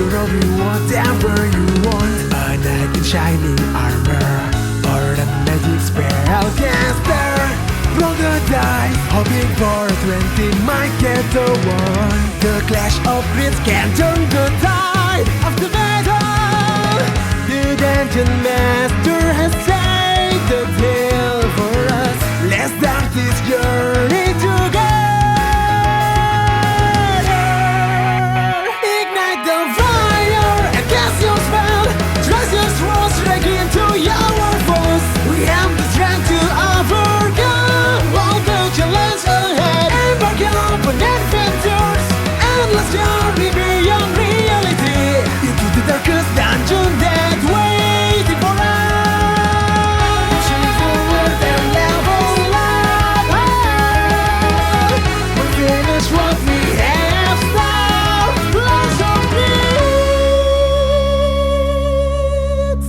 You'll be whatever you want. A knight in shining armor, or a magic spell caster. Roll the dice, hoping for a 20 might get the one. The clash of grids can turn the tide of the battle. The dungeon master has saved the tale for us. Let's start this journey together. Ignite the fire and cast your spell. Trust your swords straight into your foes. We have the strength to overcome all the challenges ahead. Embark on adventures, endless journey beyond reality. Into the darkest dungeon that waiting for us. Pushing forward and level up. We finish what we have started. Lots of needs.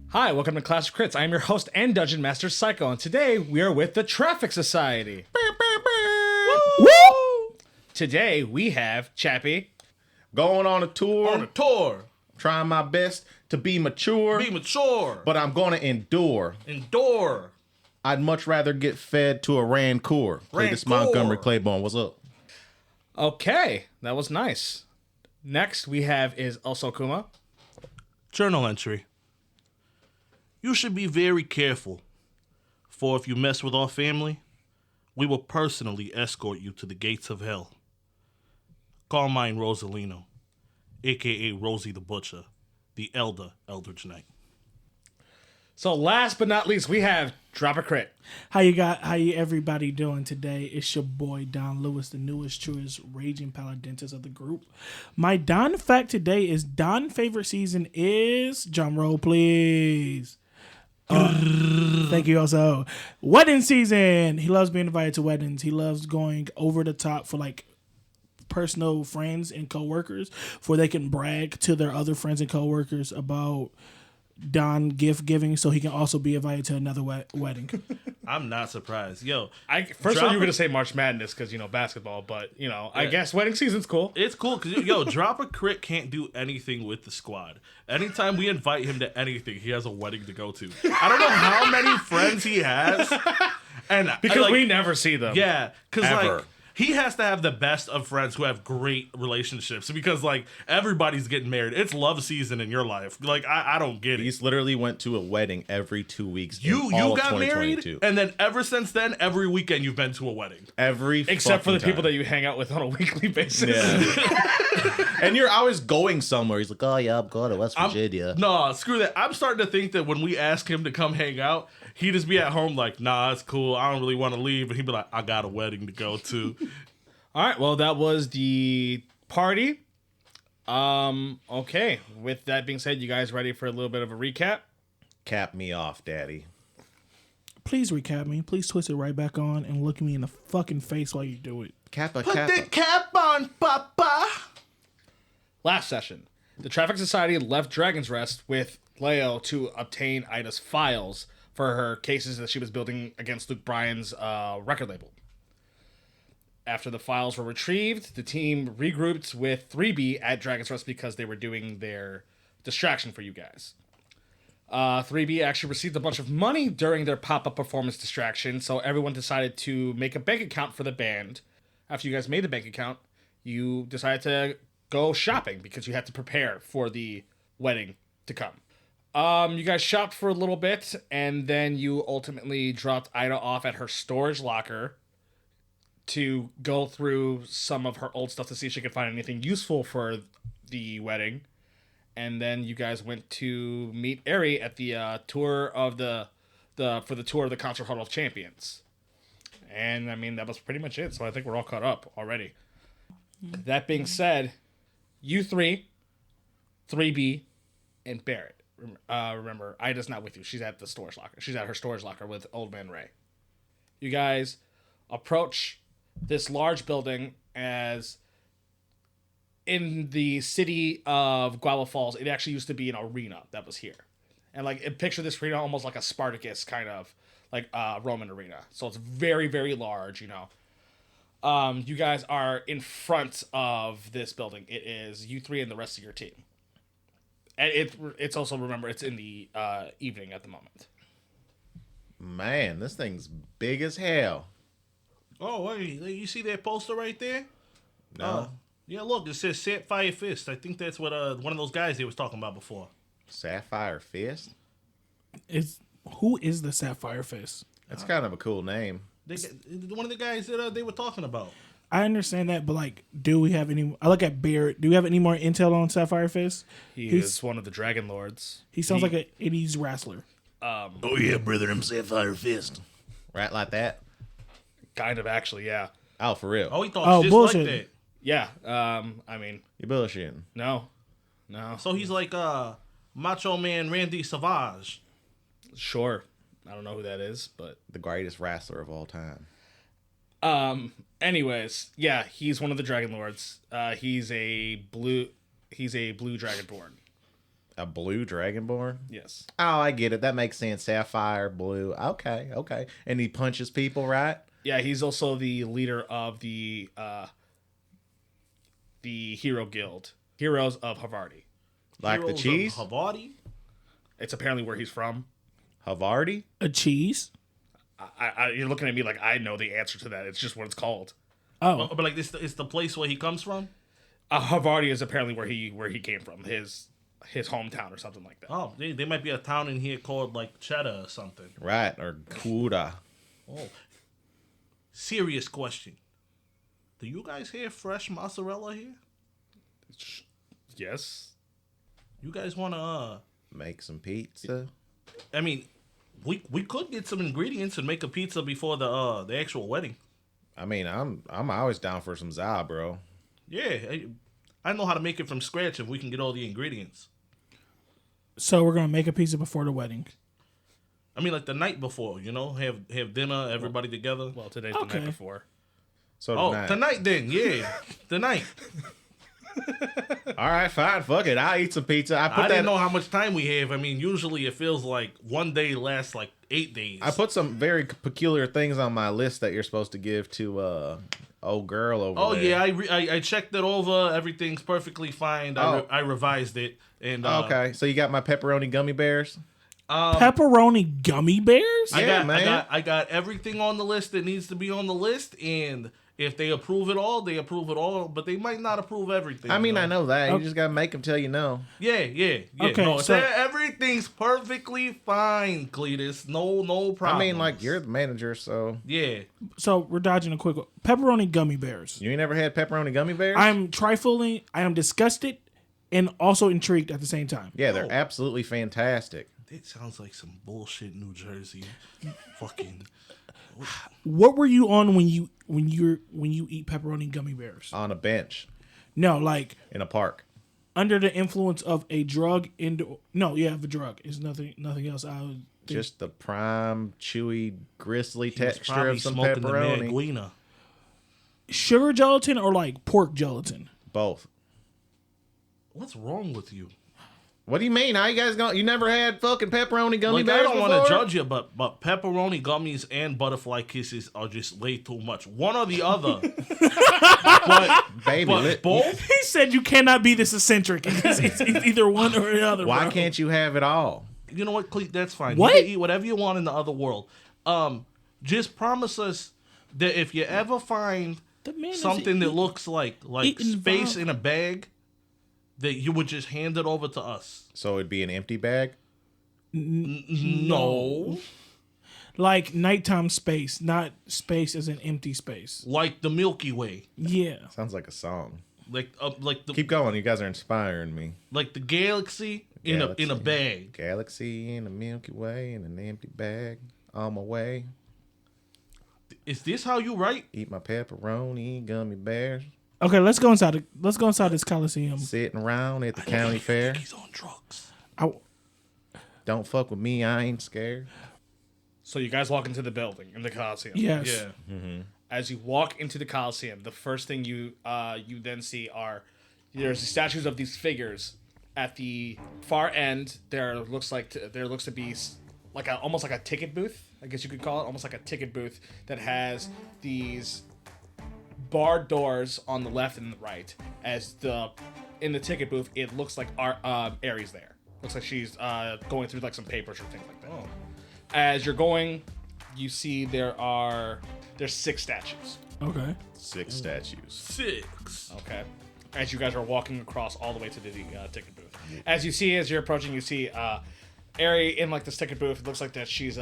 Hi, welcome to Clash of Crits. I am your host and Dungeon Master Psycho, and today we are with the Traffic Society. Woo! Today we have Chappie, Going on a tour. On a tour. Trying my best to be mature. Be mature. But I'm going to endure. Endure. I'd much rather get fed to a Rancour. Play this Rancour. Montgomery Claiborne. What's up? Okay, that was nice. Next we have is also Kuma. Journal entry. You should be very careful, for if you mess with our family, we will personally escort you to the gates of hell. Carmine Rosalino, a.k.a. Rosie the Butcher, the Elder Eldridge Knight. So last but not least, we have Drop a Crit. How you everybody doing today? It's your boy Don Lewis, the newest, truest, raging paladintus of the group. My Don fact today is Don favorite season is, drum roll please. Thank you also. Wedding season. He loves being invited to weddings. He loves going over the top for like personal friends and coworkers, for they can brag to their other friends and coworkers about Don gift giving, so he can also be invited to another wedding. I'm not surprised. Yo, First of all, you were going to say March Madness because, basketball, but, I guess wedding season's cool. it's cool because, Drop a Crit can't do anything with the squad. Anytime we invite him to anything, he has a wedding to go to. I don't know how many friends he has. And Because we never see them. Yeah, because Ever. he has to have the best of friends who have great relationships because everybody's getting married. It's love season in your life. I don't get it. He's literally went to a wedding every 2 weeks. You in all of got married, 2022. and then ever since then, every weekend you've been to a wedding. Every Except for the fucking people time. that you hang out with on a weekly basis. Yeah. And you're always going somewhere. He's like, oh yeah, I'm going to West Virginia. No, screw that. I'm starting to think that when we ask him to come hang out, he'd just be at home like, nah, it's cool. I don't really want to leave. And he'd be like, I got a wedding to go to. All right, well, that was the party. Okay, with that being said, you guys ready for a little bit of a recap? Cap me off, daddy. Please recap me. Please twist it right back on and look me in the fucking face while you do it. Kappa, Put Kappa. the cap on, papa. Last session, the Traffic Society left Dragon's Rest with Leo to obtain Ida's files for her cases that she was building against Luke Bryan's record label. After the files were retrieved, the team regrouped with 3B at Dragon's Rest because they were doing their distraction for you guys. 3B actually received a bunch of money during their pop-up performance distraction, so everyone decided to make a bank account for the band. After you guys made the bank account, you decided to go shopping because you had to prepare for the wedding to come. You guys shopped for a little bit, and then you ultimately dropped Ida off at her storage locker to go through some of her old stuff to see if she could find anything useful for the wedding. And then you guys went to meet Eri at the tour of the tour of the Concert Hall of Champions. And I mean, that was pretty much it. So I think we're all caught up already. That being said, you three, 3B, and Barrett. Remember, Ida's not with you. She's at the storage locker. She's at her storage locker with Old Man Ray. You guys approach this large building as in the city of Guavofalls. It actually used to be an arena that was here. And picture this arena almost like a Spartacus kind of Roman arena. So it's very, very large, You guys are in front of this building. It is you three and the rest of your team. And it's also, remember, it's in the evening at the moment. Man, this thing's big as hell. Oh, wait, you see that poster right there? No. Yeah, look, it says Sapphire Fist. I think that's what one of those guys they was talking about before. Sapphire Fist? Who is the Sapphire Fist? That's kind of a cool name. One of the guys that they were talking about. I understand that, but like, do we have any? I look at Barrett. Do we have any more intel on Sapphire Fist? He's one of the Dragon Lords. He sounds like an '80s wrestler. Oh yeah, brother, I'm Sapphire Fist. Right like that? Kind of, actually, yeah. Oh, for real? Oh, he thought just bullshit. like that. Yeah, I mean, You bullshitting. no. So he's like Macho Man Randy Savage. Sure. I don't know who that is, but... The greatest wrestler of all time. Anyways, yeah, he's one of the Dragon Lords. He's a blue Dragonborn. A blue Dragonborn? Yes. Oh, I get it. That makes sense. Sapphire, blue. Okay. And he punches people, right? Yeah, he's also the leader of the Hero Guild. Heroes of Havarti. Like Heroes the cheese? of Havarti? It's apparently where he's from. Havarti? A cheese? You're looking at me like I know the answer to that. It's just what it's called. Oh, But like this is the place where he comes from? Havarti is apparently where he came from. His hometown or something like that. Oh, there might be a town in here called like Cheddar or something. Right, or Kuda. Oh. Serious question. Do you guys have fresh mozzarella here? Yes. You guys want to Make some pizza. I mean, we could get some ingredients and make a pizza before the actual wedding. I mean, I'm always down for some za, bro. Yeah, I know how to make it from scratch if we can get all the ingredients. so we're gonna make a pizza before the wedding. I mean, like the night before, have dinner, everybody together. Well, today's the Okay. night before. So Oh, tonight then, yeah, tonight. All right, fine, fuck it. I'll eat some pizza. I didn't know how much time we have. I mean, usually it feels like one day lasts like 8 days. I put some very peculiar things on my list that you're supposed to give to old girl over Oh there. yeah, I checked it over. Everything's perfectly fine. I revised it and Okay, so you got my pepperoni gummy bears? Pepperoni gummy bears? I got everything on the list that needs to be on the list, and if they approve it all, they approve it all. But they might not approve everything. I mean, I know that. Okay. You just gotta make them tell you no. Yeah. Okay, No, so- everything's perfectly fine, Cletus. No problem. I mean, like, you're the manager, so... Yeah. So we're dodging a quick pepperoni gummy bears. You ain't never had pepperoni gummy bears? I'm trifling. I am disgusted and also intrigued at the same time. Yeah, they're absolutely fantastic. It sounds like some bullshit New Jersey. Fucking. What were you on when you eat pepperoni gummy bears? On a bench No, like in a park. under the influence of a drug. Of a drug. It's nothing else. I would think. Just the prime, chewy, gristly He was texture probably of some smoking the pepperoni. Maguina. Sugar gelatin or like pork gelatin. Both. What's wrong with you? What do you mean? How you guys going? You never had fucking pepperoni gummy Like, bears I don't before? want to judge you, but pepperoni gummies and butterfly kisses are just way too much. One or the other. Baby, but both? He said you cannot be this eccentric. It's either one or the other. Why bro. can't you have it all? You know what, Cleet? That's fine. What? You can eat whatever you want in the other world. Just promise us that if you ever find The man is something that eating- looks like eating space vomit. in a bag, that you would just hand it over to us. So it'd be an empty bag? No. Like nighttime space, not space as an empty space. Like the Milky Way. Yeah. Sounds like a song. Like the Keep going. You guys are inspiring me. like the galaxy in a Galaxy. bag. Galaxy in a Milky Way in an empty bag. On my way. Is this how you write? Eat my pepperoni gummy bears. Okay, let's go inside. Let's go inside this Coliseum. Sitting around at the county fair. He's on drugs. Don't fuck with me. I ain't scared. So you guys walk into the building in the Coliseum. Yes. Yeah. As you walk into the Coliseum, the first thing you then see are there's the statues of these figures. At the far end, there looks to be like almost like a ticket booth. I guess you could call it almost like a ticket booth that has these barred doors on the left and the right. As in the ticket booth, it looks like Aries there. Looks like she's going through like some papers or things like that. Oh. As you're going, you see there's 6 statues. Okay. 6 statues. 6. Okay. As you guys are walking across all the way to the ticket booth. As you're approaching, you see Ari in like this ticket booth. It looks like that she's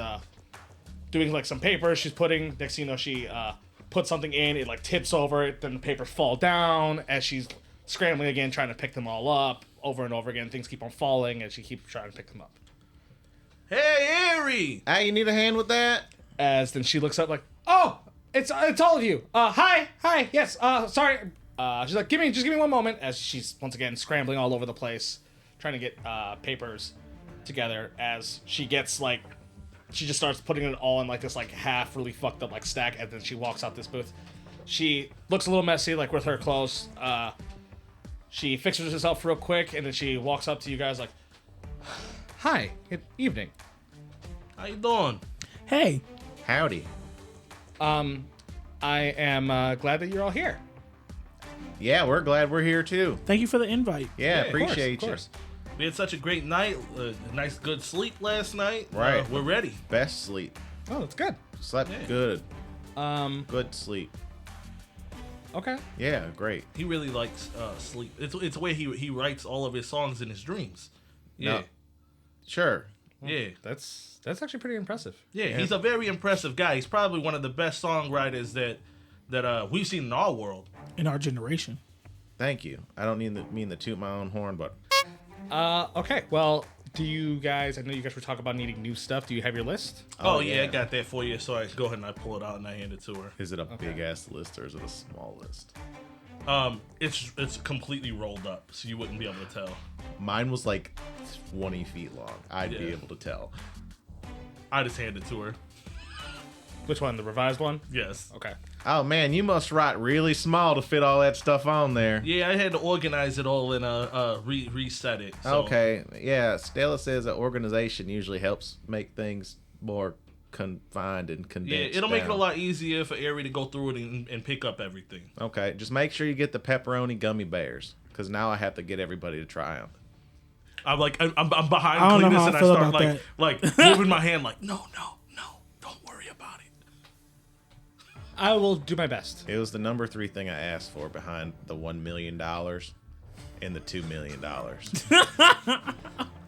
doing like some papers. She's putting, next thing you know, she puts something in. It like tips over. Then the papers fall down as she's scrambling again, trying to pick them all up over and over again. Things keep on falling as she keeps trying to pick them up. Hey, Ari! Hey, you need a hand with that? As then she looks up like, oh, it's all of you. Hi, yes. Sorry. She's like, just give me one moment. As she's once again scrambling all over the place, trying to get papers together. As she gets like, she just starts putting it all in like this like half really fucked up like stack, and then she walks out this booth. She looks a little messy, like with her clothes. She fixes herself real quick, and then she walks up to you guys like, hi, good evening. How you doing? Hey. Howdy. I am glad that you're all here. Yeah, we're glad we're here too. Thank you for the invite. Yeah, of appreciate course. We had such a great night, a nice good sleep last night. Right. We're ready. you. Best sleep. Oh, that's good. Slept Yeah. good. Good sleep. Okay. Yeah, great. He really likes sleep. It's the way he writes all of his songs in his dreams. Yeah. No. Sure. Yeah. That's actually pretty impressive. Yeah, he's a very impressive guy. He's probably one of the best songwriters that we've seen in our world. In our generation. Thank you. I don't mean to toot my own horn, but Okay. Well, do you guys? I know you guys were talking about needing new stuff. Do you have your list? Oh, yeah, I got that for you. So I go ahead and I pull it out and I hand it to her. is it a big ass list or is it a small list? It's completely rolled up, so you wouldn't be able to tell. Mine was like 20 feet long. I'd be Yeah. able to tell. I just hand it to her. Which one? The revised one? Yes. Okay. Oh man, you must write really small to fit all that stuff on there. Yeah, I had to organize it all and reset it. So. Okay, yeah. Stella says that organization usually helps make things more confined and Yeah, condensed. it'll make it a down. lot easier for Ari to go through it and pick up everything. Okay, just make sure you get the pepperoni gummy bears, because now I have to get everybody to try them. I'm behind I don't know Cletus how and I I feel start about like moving my hand like no, don't worry about it. I will do my best. It was the number 3 thing I asked for behind the $1 million and the $2 million.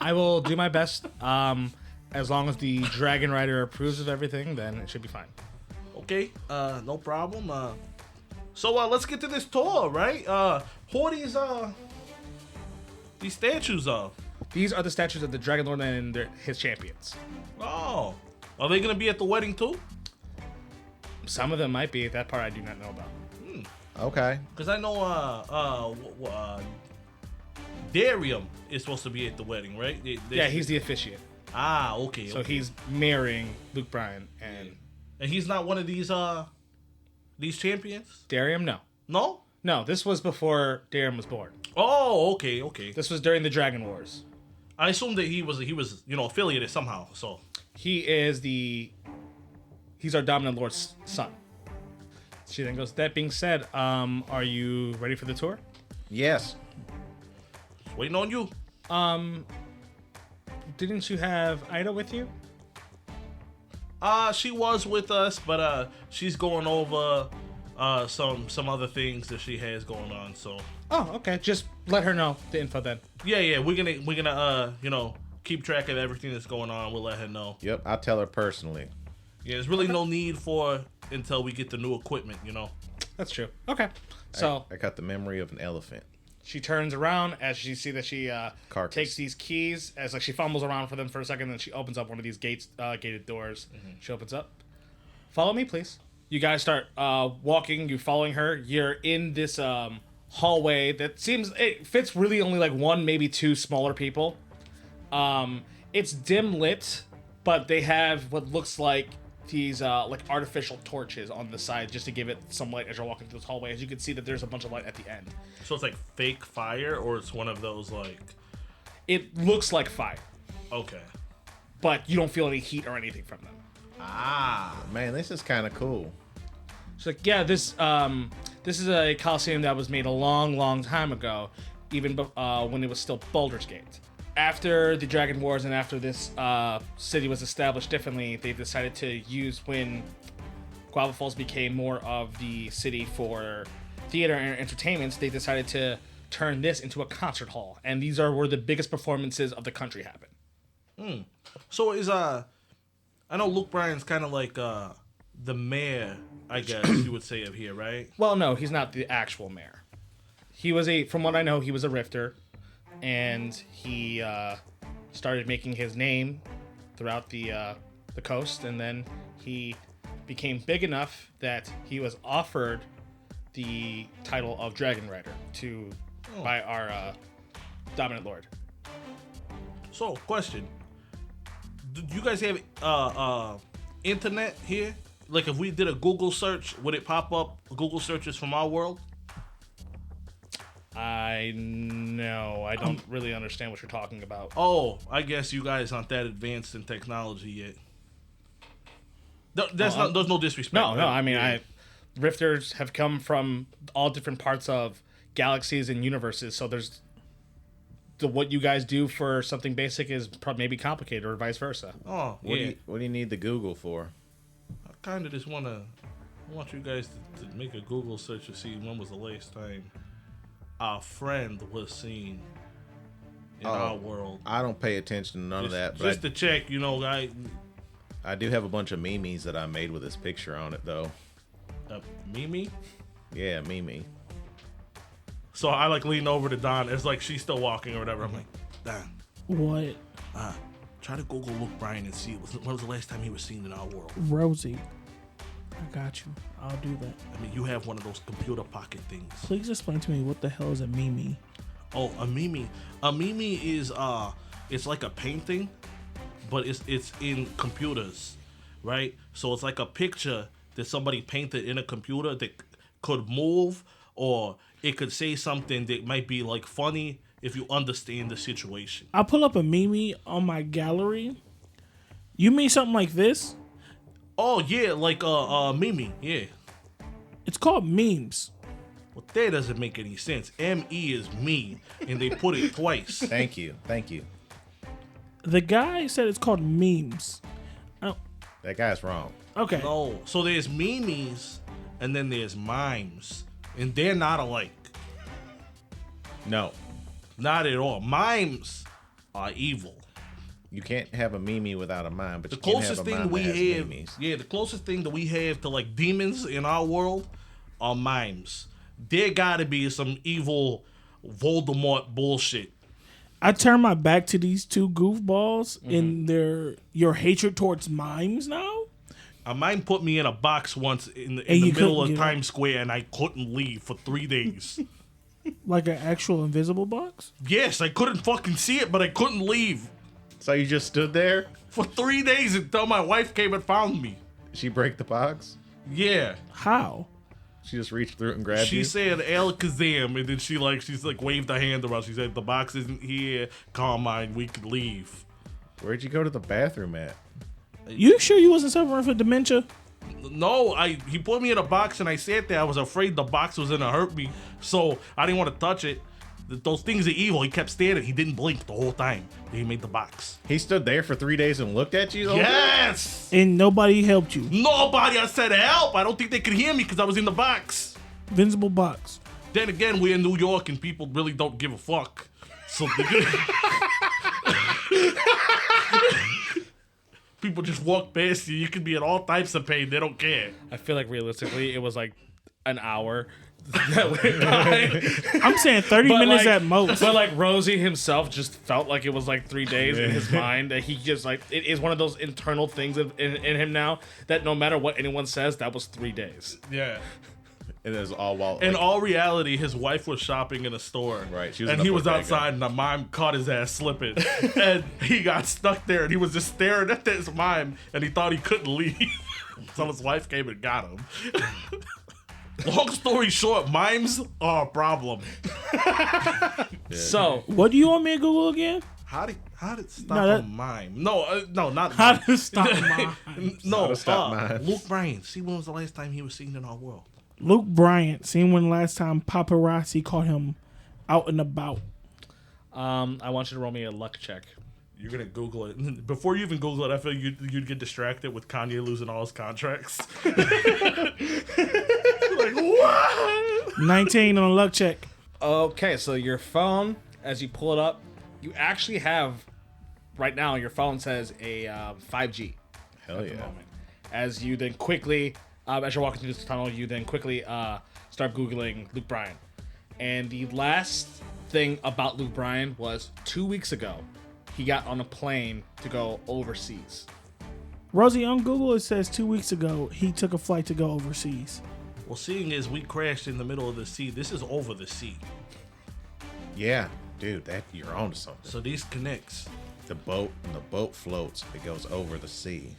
I will do my best. As long as the Dragon Rider approves of everything, then it should be fine. Okay, no problem. So let's get to this tour, right? Who are these statues of? These are the statues of the Dragon Lord and his champions. Oh, are they gonna be at the wedding too? Some of them might be. That part I do not know about. Okay. Because I know Darium is supposed to be at the wedding, right? Yeah, he's the officiant. Okay. So okay. he's marrying Luke Bryan and And he's not one of these champions? Darium. No, No? this was before Darium was born. Oh, okay. This was during the Dragon Wars. I assumed that he was affiliated somehow. So He's our Dominant Lord's son. She then goes, that being said, are you ready for the tour? Yes. waiting on you. Didn't you have Ida with you? She was with us, but she's going over some other things that she has going on. So Oh, okay. Just let her know the info then. yeah, we're gonna keep track of everything that's going on. We'll let her know. Yep, I'll tell her personally. Yeah, there's really no need for until we get the new equipment. That's true. Okay. So I got the memory of an elephant. she turns around as she see that she Carcass. takes these keys as like she fumbles around for them for a second, then she opens up one of these gated doors. She opens up. Follow me, please. You guys start walking. You're following her. You're in this hallway that it fits really only like one, maybe two smaller people. It's dim lit, but they have what looks like these like artificial torches on the side just to give it some light as you're walking through this hallway. As you can see that there's a bunch of light at the end. So it's like fake fire, or it's one of those like. It looks like fire, Okay. but you don't feel any heat or anything from them. Man, this is kind of cool. She's like, yeah, This is a Coliseum that was made a long, long time ago, even when it was still Baldur's Gate. After the Dragon Wars and after this city was established differently, they decided to use when Guavofalls became more of the city for theater and entertainments, they decided to turn this into a concert hall. And these are where the biggest performances of the country happen. So is I know Luke Bryan's kind of like the mayor, I guess you would say, of here, right? Well, no, he's not the actual mayor. He was from what I know, he was a rifter, and he started making his name throughout the coast, and then he became big enough that he was offered the title of Dragon Rider by our dominant lord. So, question: do you guys have internet here? Like, if we did a Google search, would it pop up Google searches from our world? I don't really understand what you're talking about. Oh, I guess you guys aren't that advanced in technology yet. There's no disrespect. No, right? I mean, rifters have come from all different parts of galaxies and universes, so there's what you guys do for something basic is maybe complicated or vice versa. Oh, What yeah. do you need the Google for? I kind of just want you guys to make a Google search to see when was the last time our friend was seen in our world. I don't pay attention to none of that, but Just to check, I do have a bunch of memes that I made with his picture on it, though. Mimi. Yeah, Mimi. So I lean over to Don. It's like she's still walking or whatever. I'm like, Don, What? try to Google Luke Bryan and see when was the last time he was seen in our world. Rosie. I got you. I'll do that. I mean, you have one of those computer pocket things. Please explain to me what the hell is a meme? Oh, a meme. A meme is it's like a painting, but it's in computers, right? So it's like a picture that somebody painted in a computer that could move, or it could say something that might be like funny if you understand the situation. I'll pull up a meme on my gallery. You mean something like this? Oh yeah, like meme, yeah. It's called memes. Well, that doesn't make any sense. M-E is me, and they put it twice. Thank you. The guy said it's called memes. That guy's wrong. Okay. No, so there's memes, and then there's mimes, and they're not alike. No, Not at all. Mimes are evil. you can't have a meme without a mime, but The you can have closest a thing mime we that has have, memes. the closest thing that we have to like demons in our world are mimes. There gotta be some evil Voldemort bullshit. I turn my back to these two goofballs in your hatred towards mimes now. A mime put me in a box once in the you middle of couldn't get Times Square, and I couldn't leave for 3 days. Like an actual invisible box? Yes, I couldn't fucking see it, but I couldn't leave So you just stood there? for 3 days until my wife came and found me. She break the box? Yeah. How? She just reached through it and grabbed She you? said Alakazam, and then she's like waved her hand around. She said, the box isn't here, Carmine, we could leave. Where'd you go to the bathroom at? You sure you wasn't suffering from dementia? No, he put me in a box and I sat there. I was afraid the box was gonna hurt me, so I didn't want to touch it. Those things are evil. He kept standing. He didn't blink the whole time. He made the box. He stood there for 3 days and looked at you? the whole time? Yes! And nobody helped you. Nobody. I said help. I don't think they could hear me because I was in the box. Invisible box. Then again, we're in New York and people really don't give a fuck. So people just walk past you. You could be in all types of pain. They don't care. I feel like realistically, it was like an hour that went by. I'm saying 30 minutes at most. But like Rosie himself just felt like it was like 3 days in his mind. That he just like it is one of those internal things in him now that no matter what anyone says, that was 3 days. Yeah. And it was all while... In like, all reality, his wife was shopping in a store. Right, she was and in he the was bodega. outside, and the mime caught his ass slipping. And he got stuck there, and he was just staring at this mime, and he thought he couldn't leave. So his wife came and got him. Long story short, mimes are a problem. So What do you want me to Google again? How did stop No, that- a mime? No, not How mime. to stop mime. No, to stop mimes. Luke Bryan. See, when was the last time he was seen in our world? Luke Bryant, seen when last time paparazzi caught him out and about. I want you to roll me a luck check. You're gonna Google it. Before you even Google it, I feel you'd get distracted with Kanye losing all his contracts. Like what? 19 on a luck check. Okay, so your phone, as you pull it up, you actually have, right now, your phone says a 5G. Hell yeah. Moment. As you then quickly, as you're walking through this tunnel, you then quickly start Googling Luke Bryan. And the last thing about Luke Bryan was 2 weeks ago, he got on a plane to go overseas. Rosie, on Google it says 2 weeks ago he took a flight to go overseas. Well, seeing as we crashed in the middle of the sea, this is over the sea. Yeah, dude, that you're onto something. So these connects. The boat, when the boat floats, it goes over the sea.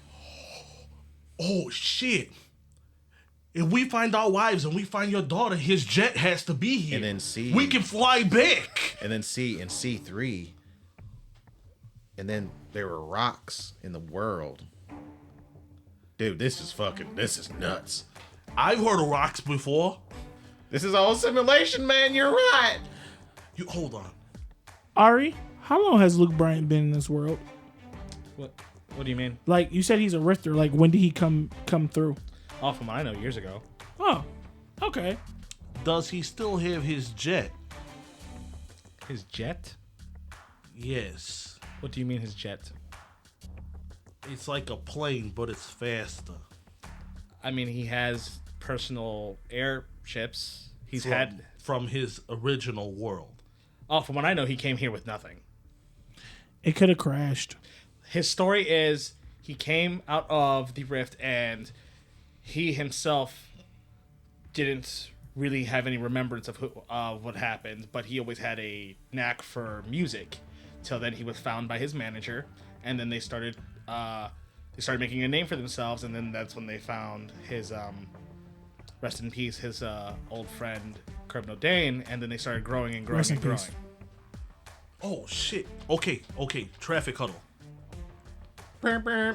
Oh shit! If we find our wives and we find your daughter, his jet has to be here. And then C. We can fly back. And then C in C3. And then there were rocks in the world. Dude, this is nuts. I've heard of rocks before. This is all simulation, man. You're right. You hold on. Ari, how long has Luke Bryant been in this world? What do you mean? Like, you said he's a rifter. Like, when did he come through? Oh, from what I know, years ago. Oh, okay. Does he still have his jet? His jet? Yes. What do you mean his jet? It's like a plane, but it's faster. I mean, he has personal airships. He's From- had... from his original world. Oh, from what I know, he came here with nothing. It could have crashed. His story is he came out of the rift and he himself didn't really have any remembrance of what happened, but he always had a knack for music. Till then, he was found by his manager, and then they started making a name for themselves, and then that's when they found his rest in peace, his old friend Curb No Dane, and then they started growing and growing Rest in and growing. peace. Oh shit. Okay. Traffic huddle.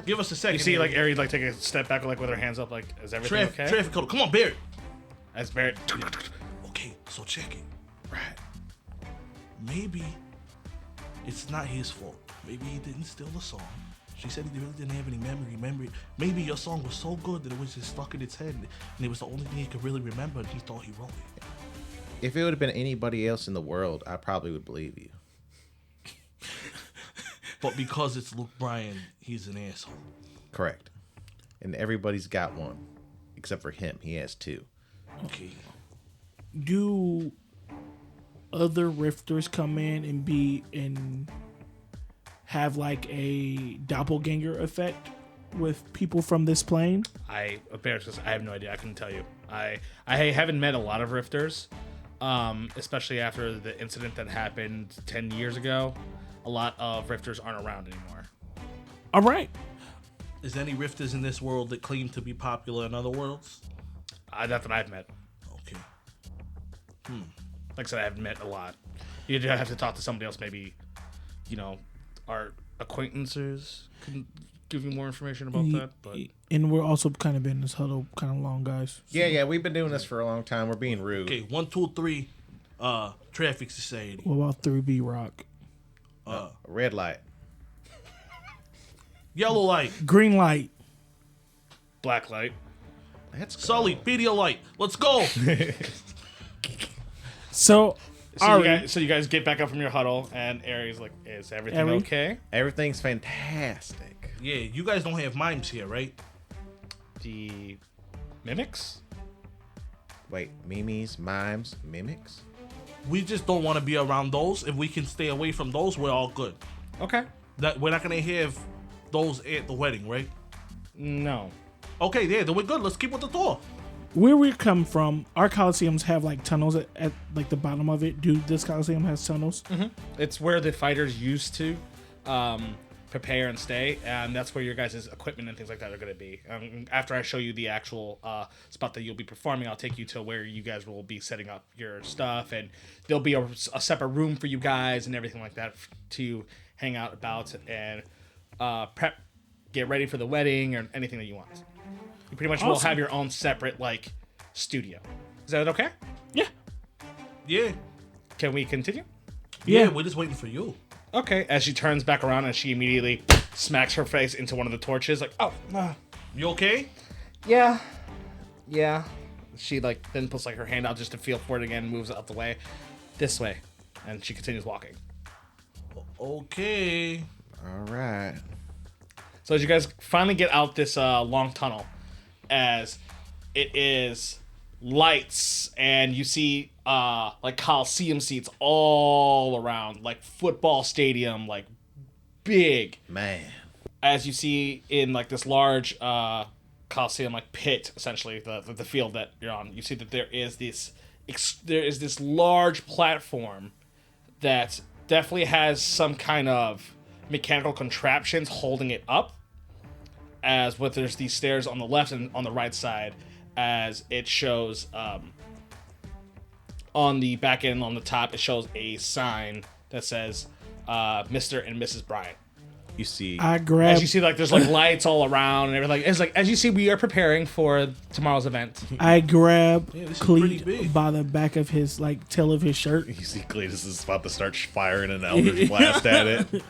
Give us a second. You see, here. like Aries, like take a step back, like with her hands up, like is everything okay? Traffic huddle. Come on, Barrett. As Barrett, Okay, so check it. Right. Maybe it's not his fault. Maybe he didn't steal the song. She said he really didn't have any memory. Maybe your song was so good that it was just stuck in its head, and it was the only thing he could really remember, and he thought he wrote it. If it would have been anybody else in the world, I probably would believe you. But because it's Luke Bryan, he's an asshole. Correct. And everybody's got one. Except for him. He has two. Okay. Do other rifters come in and have like a doppelganger effect with people from this plane? I have no idea. I couldn't tell you. I haven't met a lot of rifters, especially after the incident that happened 10 years ago. A lot of rifters aren't around anymore. All right. Is there any rifters in this world that claim to be popular in other worlds? Not that I've met. Okay. Like I said, I haven't met a lot. You'd have to talk to somebody else, maybe, our acquaintances can give you more information about that. But And we're also kind of been in this huddle kind of long, guys. Yeah, we've been doing this for a long time. We're being rude. Okay, 1, 2, 3, Traffic Society. What about 3B Rock? Red light. Yellow light. Green light. black light. That's Sully, Pedialyte. Let's go. So, So you guys get back up from your huddle, and Aries like, is everything Ari? okay? Everything's fantastic. Yeah, you guys don't have mimes here, right? The mimics? Wait, mimes, mimes, mimics? We just don't want to be around those. If we can stay away from those, we're all good. Okay. That we're not gonna have those at the wedding, right? No. Okay, yeah, then we're good. Let's keep with the tour. where we come from, our coliseums have like tunnels at like the bottom of it. Do this coliseum has tunnels? Mm-hmm. It's where the fighters used to prepare and stay, and that's where your guys' equipment and things like that are going to be. After I show you the actual spot that you'll be performing, I'll take you to where you guys will be setting up your stuff, and there'll be a separate room for you guys and everything like that to hang out about and get ready for the wedding or anything that you want. You pretty much will have your own separate studio. Is that okay? Yeah. Yeah. Can we continue? Yeah, Yeah. we're just waiting for you. Okay. As she turns back around and she immediately smacks her face into one of the torches, like, oh, You okay? yeah. She like then puts like her hand out just to feel for it again, moves out the way, this way, and she continues walking. Okay. All right. So as you guys finally get out this long tunnel, as it is lights and you see like Coliseum seats all around, like football stadium, like big. Man. As you see in like this large Coliseum like pit, essentially the field that you're on, you see that there is this large platform that definitely has some kind of mechanical contraptions holding it up. As with there's these stairs on the left and on the right side, as it shows on the back end on the top, it shows a sign that says Mr. and Mrs. Bryant. You see, I As grab you see, like there's like lights all around and everything. It's like as you see, we are preparing for tomorrow's event. I grab Yeah, this is pretty Cleet big. by the back of his like tail of his shirt. you see, Cletus is about to start firing an Eldritch Blast at it.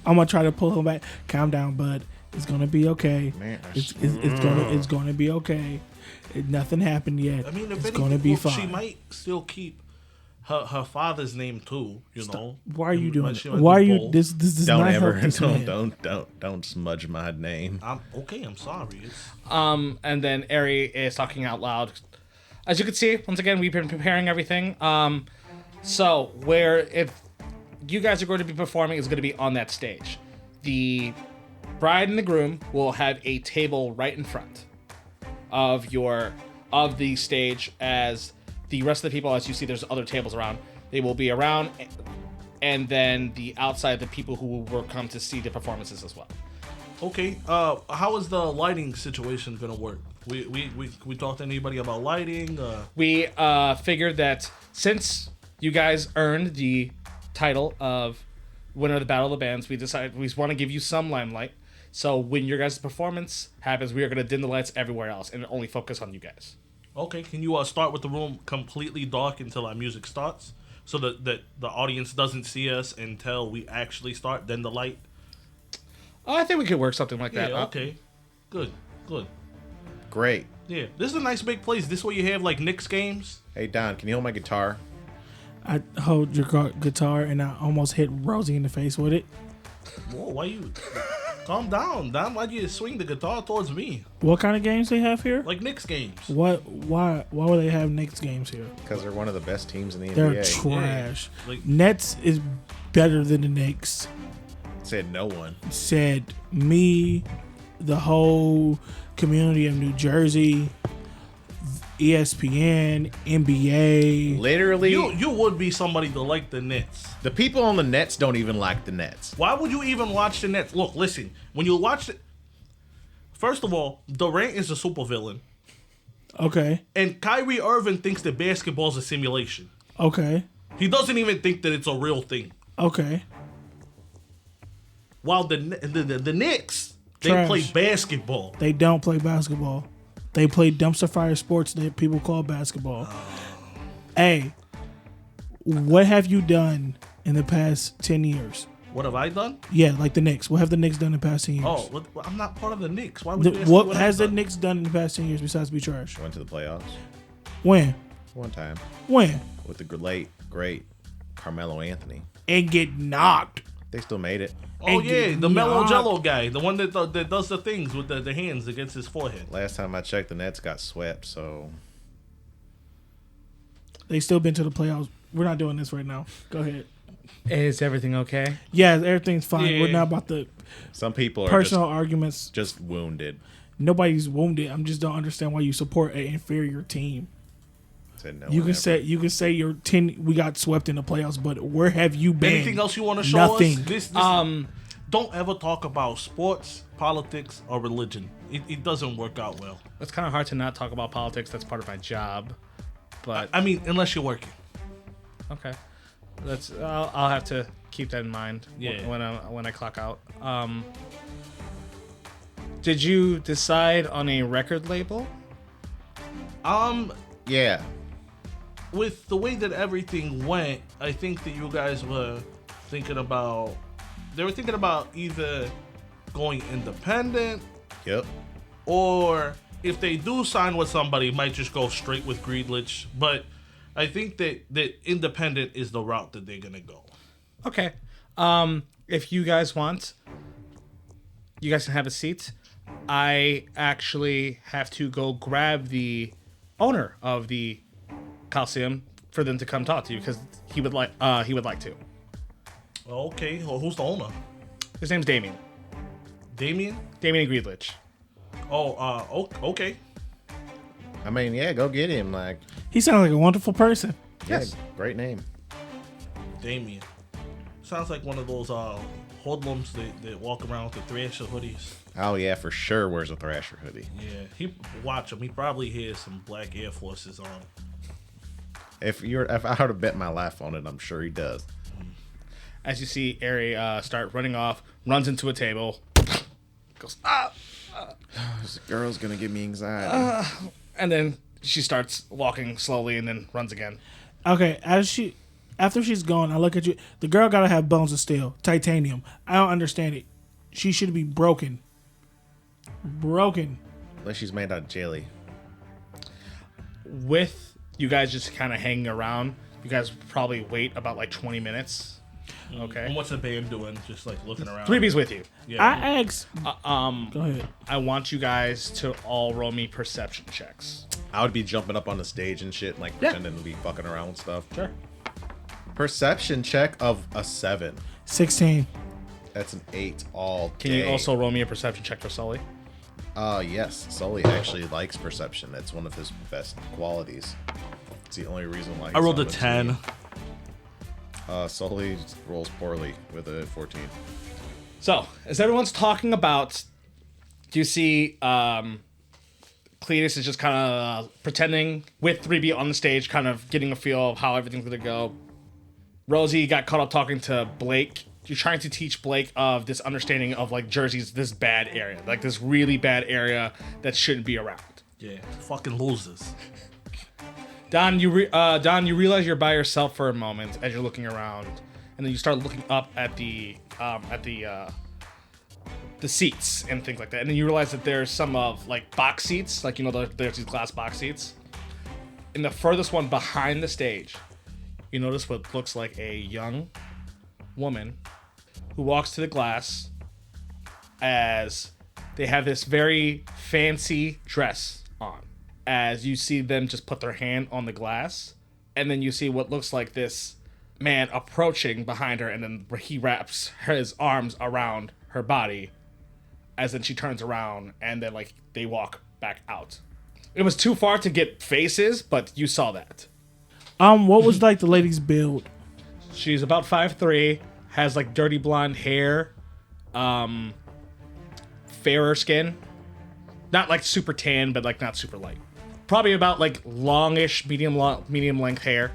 I'm gonna try to pull him back. Calm down, bud. It's gonna be okay. Man, It's gonna be okay. Nothing happened yet. I mean, if it's anything, gonna be well, fine. she might still keep her father's name too. You know. Why are you When doing she it? went Why are to you bowl. this does don't not ever, help this man. don't smudge my name. I'm okay. I'm sorry. It's, And then Ari is talking out loud. As you can see, once again, we've been preparing everything. So where if you guys are going to be performing is going to be on that stage. The bride and the groom will have a table right in front of the stage, as the rest of the people, as you see, there's other tables around. They will be around, and then the outside, the people who will come to see the performances as well. okay. How is the lighting situation gonna work? We talked to anybody about lighting? We figured that since you guys earned the title of winner of the Battle of the Bands, we decided we want to give you some limelight. So when your guys' performance happens, we are going to dim the lights everywhere else and only focus on you guys. Okay. Can you start with the room completely dark until our music starts, so that the audience doesn't see us until we actually start? Then the light. I think we could work something like Yeah. that. Okay. Good. Great. Yeah. This is a nice big place. This way you have like Knicks games. Hey Don, can you hold my guitar? I hold your guitar and I almost hit Rosie in the face with it. Whoa, why you? Calm down, Don. Why'd you swing the guitar towards me? What kind of games they have here? Like Knicks games. What? Why would they have Knicks games here? Because they're one of the best teams in the They're NBA. trash. Like- Nets is better than the Knicks. Said no one. Said me, the whole community of New Jersey, ESPN, NBA. Literally, You would be somebody to like the Nets. the people on the Nets don't even like the Nets. Why would you even watch the Nets? Look, listen. When you watch it, first of all, Durant is a supervillain, Okay. and Kyrie Irving thinks that basketball's a simulation. Okay. He doesn't even think that it's a real thing. Okay. While the Knicks, they Trash. play basketball. They don't play basketball. They play dumpster fire sports that people call basketball. Hey, what have you done in the past 10 years? What have I done? Yeah, like the Knicks. What have the Knicks done in the past 10 years? Oh, I'm not part of the Knicks. Why would you ask What me has the I've done? Knicks done in the past 10 years besides be trash? Went to the playoffs When? one time When? with the late great Carmelo Anthony. And get knocked. They still made it. Oh and yeah, get the Mellow knocked. Jello guy, the one that does the things with the hands against his forehead. Last time I checked, the Nets got swept. So They still been to the playoffs. We're not doing this right now. Go ahead. Is everything okay? Yeah, everything's fine. Yeah. We're not about the some people are personal arguments. just wounded. Nobody's wounded. I'm just don't understand why you support an inferior team. Said no. You one can ever. say you're 10. We got swept in the playoffs, but where have you been? Anything else you want to show Nothing. us? This, don't ever talk about sports, politics, or religion. It doesn't work out well. It's kind of hard to not talk about politics. That's part of my job. But I mean, unless you're working. okay, I'll have to keep that in mind. Yeah. When I clock out. Did you decide on a record label? Yeah. With the way that everything went, I think that you guys were thinking about. They were thinking about either going independent, Yep. or if they do sign with somebody, might just go straight with Greedlich. But I think that independent is the route that they're gonna go. Okay. If you guys want, you guys can have a seat. I actually have to go grab the owner of the Coliseum for them to come talk to you because he would like to. Okay, well, who's the owner? His name's Damien. Damien? Damien Greedlich. Oh, okay. I mean, yeah, go get him. Like, He sounds like a wonderful person. Yes. yeah, great name. Damien. Sounds like one of those hoodlums that walk around with the Thrasher hoodies. Oh yeah, for sure. Wears a Thrasher hoodie. Yeah, watch him. He probably has some black Air Forces on. If I were to bet my life on it, I'm sure he does. As you see Ari start running off, runs into a table, goes This girl's gonna give me anxiety. and then she starts walking slowly and then runs again. Okay, after she's gone, I look at you. The girl gotta have bones of steel, titanium. I don't understand it. She should be broken. Broken. Unless she's made out of jelly. With you guys just kind of hanging around, you guys probably wait about like 20 minutes. And Okay. what's the band doing? Just like looking around. 3B's with you. Yeah. I asked. Go ahead. I want you guys to all roll me perception checks. I would be jumping up on the stage and shit, like Yeah. pretending to be fucking around with stuff. Sure. Perception check of a 7. 16. That's an 8 all Can day. you also roll me a perception check for Sully? Yes. Sully actually likes perception. That's one of his best qualities. It's the only reason why I rolled a he's on the 10. team. Sully rolls poorly with a 14. So, as everyone's talking about, do you see Cletus is just kind of pretending with 3B on the stage, kind of getting a feel of how everything's going to go. Rosie got caught up talking to Blake. You're trying to teach Blake of this understanding of like Jersey's this bad area, like this really bad area that shouldn't be around. Yeah, fucking losers. Don, you realize you're by yourself for a moment as you're looking around, and then you start looking up at the seats and things like that, and then you realize that there's some of like box seats, like there's these glass box seats. In the furthest one behind the stage, you notice what looks like a young woman who walks to the glass as they have this very fancy dress on. As you see them just put their hand on the glass, and then you see what looks like this man approaching behind her, and then he wraps his arms around her body, as then she turns around, and then like they walk back out. It was too far to get faces, but you saw that. What was like the lady's build? She's about 5'3", has like dirty blonde hair, fairer skin, not like super tan, but like not super light. Probably about like longish, medium length hair.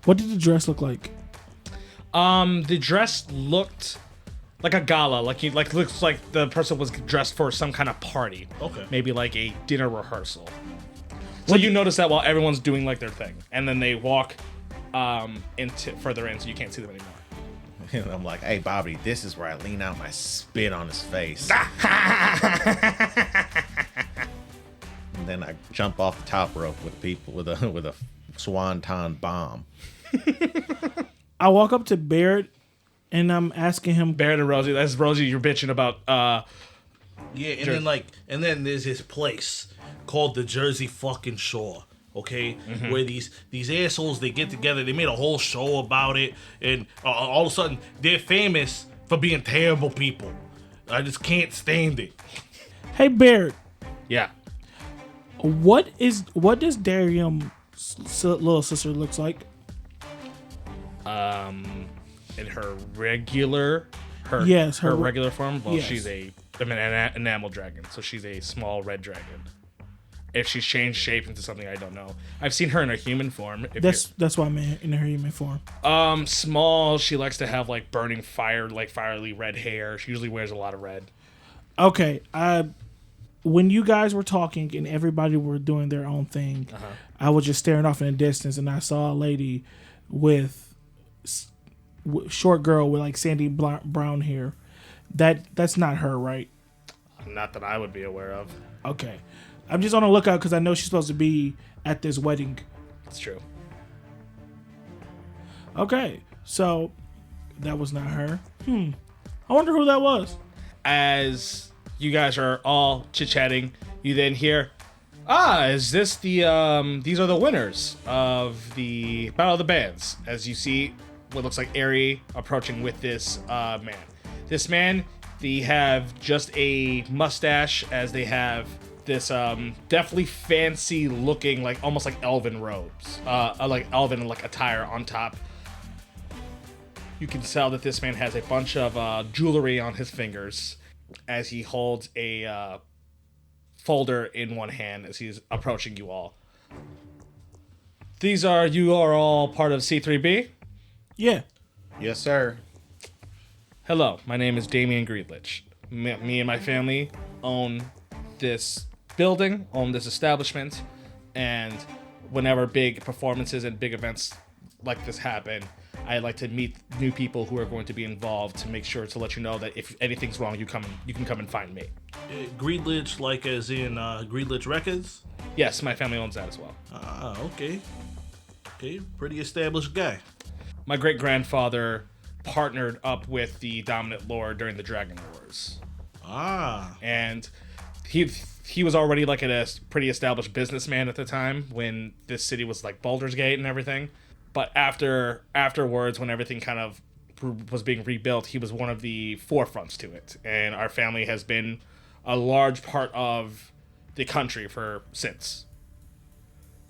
What did the dress look like? The dress looked like a gala, looks like the person was dressed for some kind of party. Okay. Maybe like a dinner rehearsal. So you notice that while everyone's doing like their thing, and then they walk into further in, so you can't see them anymore. And I'm like, hey, Bobby, this is where I lean out my spit on his face. And then I jump off the top rope with people with a swanton bomb. I walk up to Barrett and I'm asking him. Barrett and Rosie, that's Rosie. You're bitching about. Yeah, and then there's this place called the Jersey fucking Shore. Okay, where these assholes, they get together, they made a whole show about it, and all of a sudden they're famous for being terrible people. I just can't stand it. Hey Barrett, Yeah. what does Darium's little sister looks like? In her regular, her Her regular form. Well, yes. she's an enamel dragon, so she's a small red dragon. If she's changed shape into something, I don't know. I've seen her in a human form. That's why I'm in her human form. Small. She likes to have like burning fire, like fiery red hair. She usually wears a lot of red. Okay, I when you guys were talking and everybody were doing their own thing, I was just staring off in the distance, and I saw a lady with short girl with like sandy brown hair. That's not her, right? Not that I would be aware of. Okay. I'm just on the lookout because I know she's supposed to be at this wedding. It's true. Okay. So that was not her. I wonder who that was. As you guys are all chit-chatting, you then hear, is this these are the winners of the Battle of the Bands. As you see what looks like Aerie approaching with this man. This man, they have just a mustache, as they have this definitely fancy looking, like almost like elven robes, like elven like attire on top. You can tell that this man has a bunch of jewelry on his fingers as he holds a folder in one hand as he's approaching you all. You are all part of C3B? Yeah. Yes, sir. Hello, my name is Damian Greedlich. Me and my family own this building, own this establishment, and whenever big performances and big events like this happen, I like to meet new people who are going to be involved to make sure to let you know that if anything's wrong, you can come and find me. Greedlich, like as in Greedlich Records? Yes, my family owns that as well. Ah, okay. Okay, pretty established guy. My great-grandfather partnered up with the Dominant Lord during the Dragon Wars. Ah. And he was already like a pretty established businessman at the time when this city was like Baldur's Gate and everything. But afterwards, when everything kind of was being rebuilt, he was one of the forefronts to it. And our family has been a large part of the country since.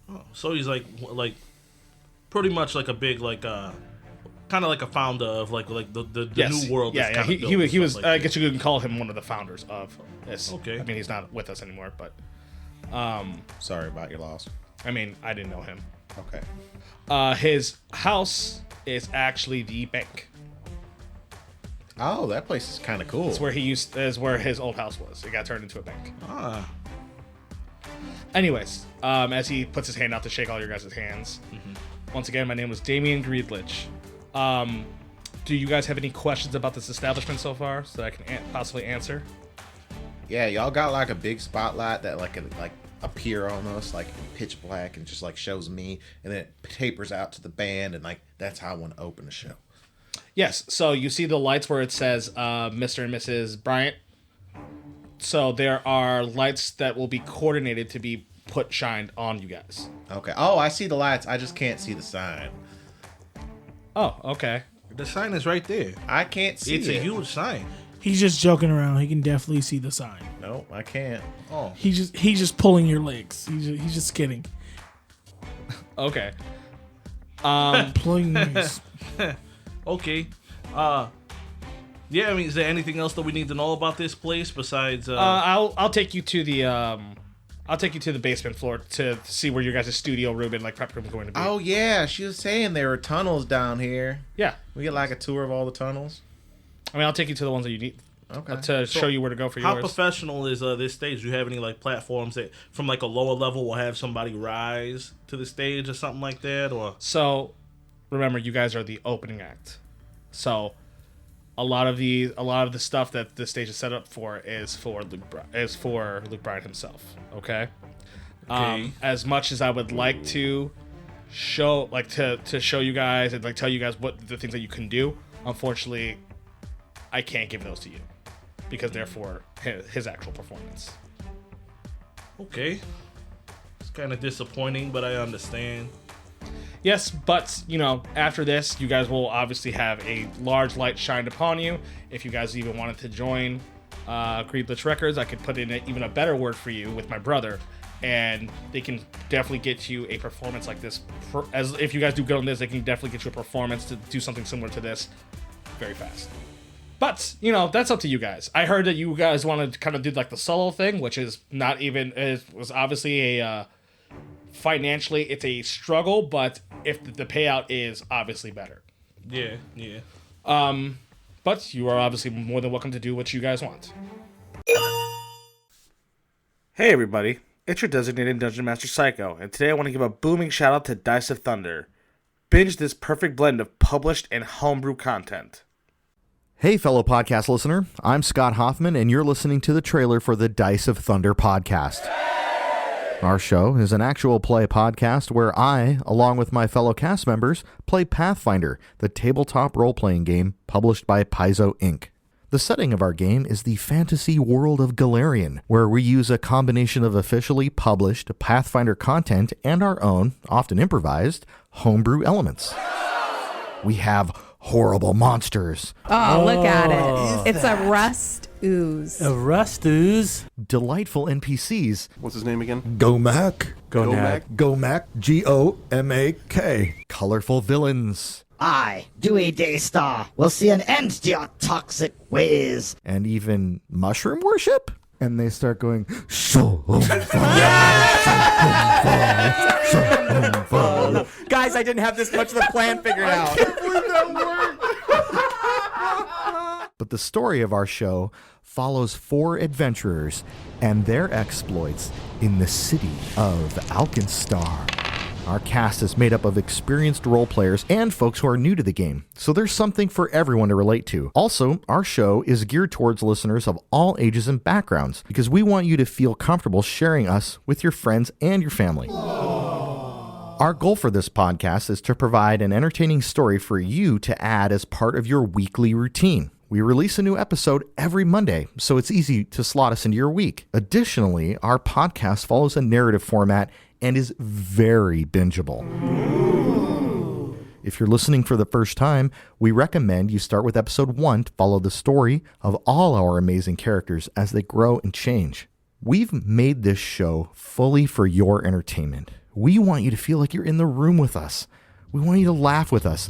Oh, so he's like pretty much like a big kind of like a founder of like the Yes. new world. Yeah, that's yeah. kinda built He and was. stuff like I that. guess you can call him one of the founders of this. Okay. I mean, he's not with us anymore, but Sorry about your loss. I mean, I didn't know him. Okay. His house is actually the bank. Oh, that place is kind of cool. It's where where his old house was. It got turned into a bank. Ah. Anyways, as he puts his hand out to shake all your guys' hands, once again, my name was Damian Greedlich. Do you guys have any questions about this establishment so far, so that I can possibly answer? Yeah, y'all got like a big spotlight that like appear on us like pitch black and just like shows me, and then it tapers out to the band, and like that's how I want to open the show. Yes. So you see the lights where it says Mr. and Mrs. Bryant. So there are lights that will be coordinated to be shined on you guys. Okay. Oh, I see the lights. I just can't see the sign. Oh, okay. The sign is right there. I can't see It's it. a huge sign. He's just joking around. He can definitely see the sign. No, I can't. Oh. He's just pulling your legs. He's just kidding. Okay. Pulling legs. Okay. Yeah, I mean, is there anything else that we need to know about this place besides I'll take you to the basement floor to see where your guys' studio room and like prep room is going to be. Oh yeah, she was saying there were tunnels down here. Yeah. We get like a tour of all the tunnels. I mean, I'll take you to the ones that you need Okay. to show you where to go for how yours. professional is this stage? Do you have any like platforms that from like a lower level will have somebody rise to the stage or something like that, or So, remember, you guys are the opening act. So, a lot of the stuff that the stage is set up for is for Luke Bryan himself. Okay. Okay. As much as I would like to show, like to show you guys and like tell you guys what the things that you can do, unfortunately, I can't give those to you because they're for his actual performance. okay, it's kind of disappointing, but I understand. Yes, but, after this, you guys will obviously have a large light shined upon you. If you guys even wanted to join Greedlich Records, I could put in even a better word for you with my brother, and they can definitely get you a performance like this. If you guys do good on this, they can definitely get you a performance to do something similar to this very fast. But, that's up to you guys. I heard that you guys wanted to kind of do like the solo thing, which is not even, it was obviously financially, it's a struggle, but if the payout is obviously better. Yeah, yeah. But you are obviously more than welcome to do what you guys want. Hey everybody, it's your designated Dungeon Master Psycho, and today I want to give a booming shout out to Dice of Thunder. Binge this perfect blend of published and homebrew content. Hey, fellow podcast listener. I'm Scott Hoffman, and you're listening to the trailer for the Dice of Thunder podcast. Our show is an actual play podcast where I, along with my fellow cast members, play Pathfinder, the tabletop role-playing game published by Paizo Inc. The setting of our game is the fantasy world of Galarian, where we use a combination of officially published Pathfinder content and our own, often improvised, homebrew elements. We have horrible monsters, Oh, look at it. It's a rust ooze. A rust ooze. delightful NPCs, What's his name again? Gomak, Gomak? G-O-M-A-K, colorful villains, I, Dewey Daystar, will see an end to your toxic ways. and even mushroom worship? And they start going, Guys, I didn't have this much of the plan figured out. But the story of our show follows 4 adventurers and their exploits in the city of Alkenstar. Our cast is made up of experienced role players and folks who are new to the game, so there's something for everyone to relate to. Also, our show is geared towards listeners of all ages and backgrounds, because we want you to feel comfortable sharing us with your friends and your family. Our goal for this podcast is to provide an entertaining story for you to add as part of your weekly routine. We release a new episode every Monday, so it's easy to slot us into your week. Additionally, our podcast follows a narrative format and is very bingeable. If you're listening for the first time, we recommend you start with episode 1 to follow the story of all our amazing characters as they grow and change. We've made this show fully for your entertainment. We want you to feel like you're in the room with us. We want you to laugh with us,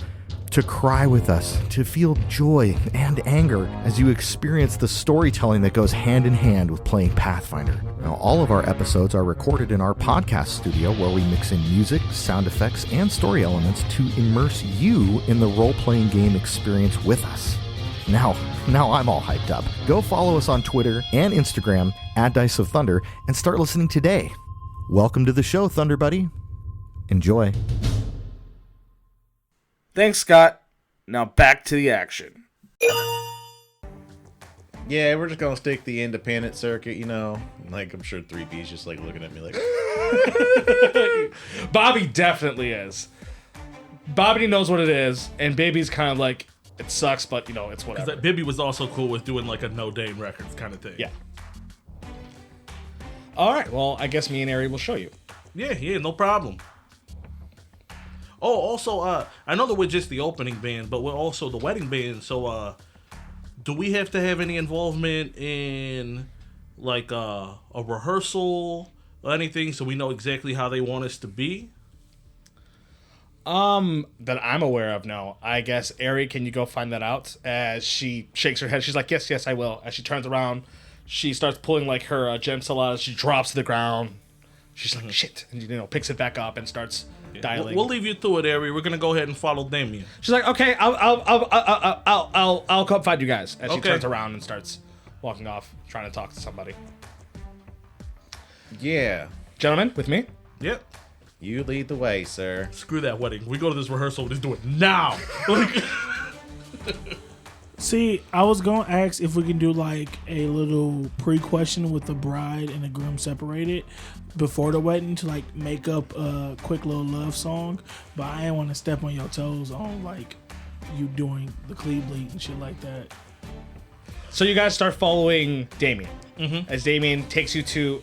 to cry with us, to feel joy and anger as you experience the storytelling that goes hand in hand with playing Pathfinder. Now, all of our episodes are recorded in our podcast studio where we mix in music, sound effects, and story elements to immerse you in the role-playing game experience with us. Now I'm all hyped up. Go follow us on Twitter and Instagram at Dice of Thunder and start listening today. Welcome to the show, Thunder Buddy. Enjoy. Thanks, Scott. Now back to the action. Yeah, we're just gonna stick the independent circuit, you know. Like, I'm sure 3B's just like looking at me like, Bobby definitely is. Bobby knows what it is, and Baby's kind of like, it sucks, but you know, it's whatever. Because Bibby was also cool with doing like a No Dame Records kind of thing. Yeah. All right. Well, I guess me and Ari will show you. Yeah, no problem. Oh, also, I know that we're just the opening band, but we're also the wedding band. So, do we have to have any involvement in like a rehearsal or anything, so we know exactly how they want us to be? That I'm aware of, no. I guess, Ari, can you go find that out? As she shakes her head, she's like, yes, I will. As she turns around, she starts pulling like her gem cell out. She drops to the ground. She's like, shit, and you know, picks it back up and starts dialing. We'll leave you to it, Ari. We're gonna go ahead and follow Damien. She's like, okay, I'll come find you guys. As she Okay. turns around and starts walking off, trying to talk to somebody. yeah, Gentlemen, with me. Yep. you lead the way, sir. Screw that wedding. We go to this rehearsal. Just do it now. Like, See, I was gonna ask if we can do like a little pre-question with the bride and the groom separated before the wedding to like make up a quick little love song, but I didn't want to step on your toes on like you doing the cleave bleed and shit like that. So you guys start following Damien. As Damien takes you to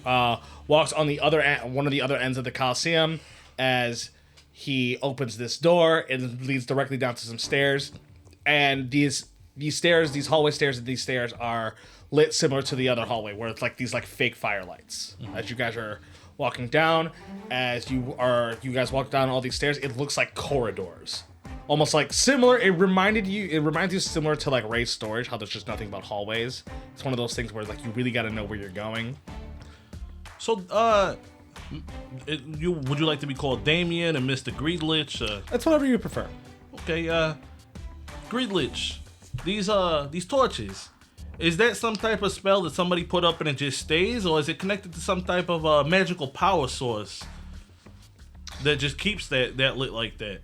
walks on the other one of the other ends of the Coliseum. As he opens this door, it leads directly down to some stairs, and these stairs, these hallway stairs, and these stairs are lit similar to the other hallway, where it's like these like fake firelights. As you guys are walking down, as you guys walk down all these stairs, it looks like corridors. Almost like similar. It reminds you similar to like Ray's Storage, how there's just nothing but hallways. It's one of those things where like you really got to know where you're going. so, would you like to be called Damien and Mr. Greedlich? That's whatever you prefer. Okay, Greedlich. These torches. Is that some type of spell that somebody put up and it just stays, or is it connected to some type of magical power source that just keeps that lit like that?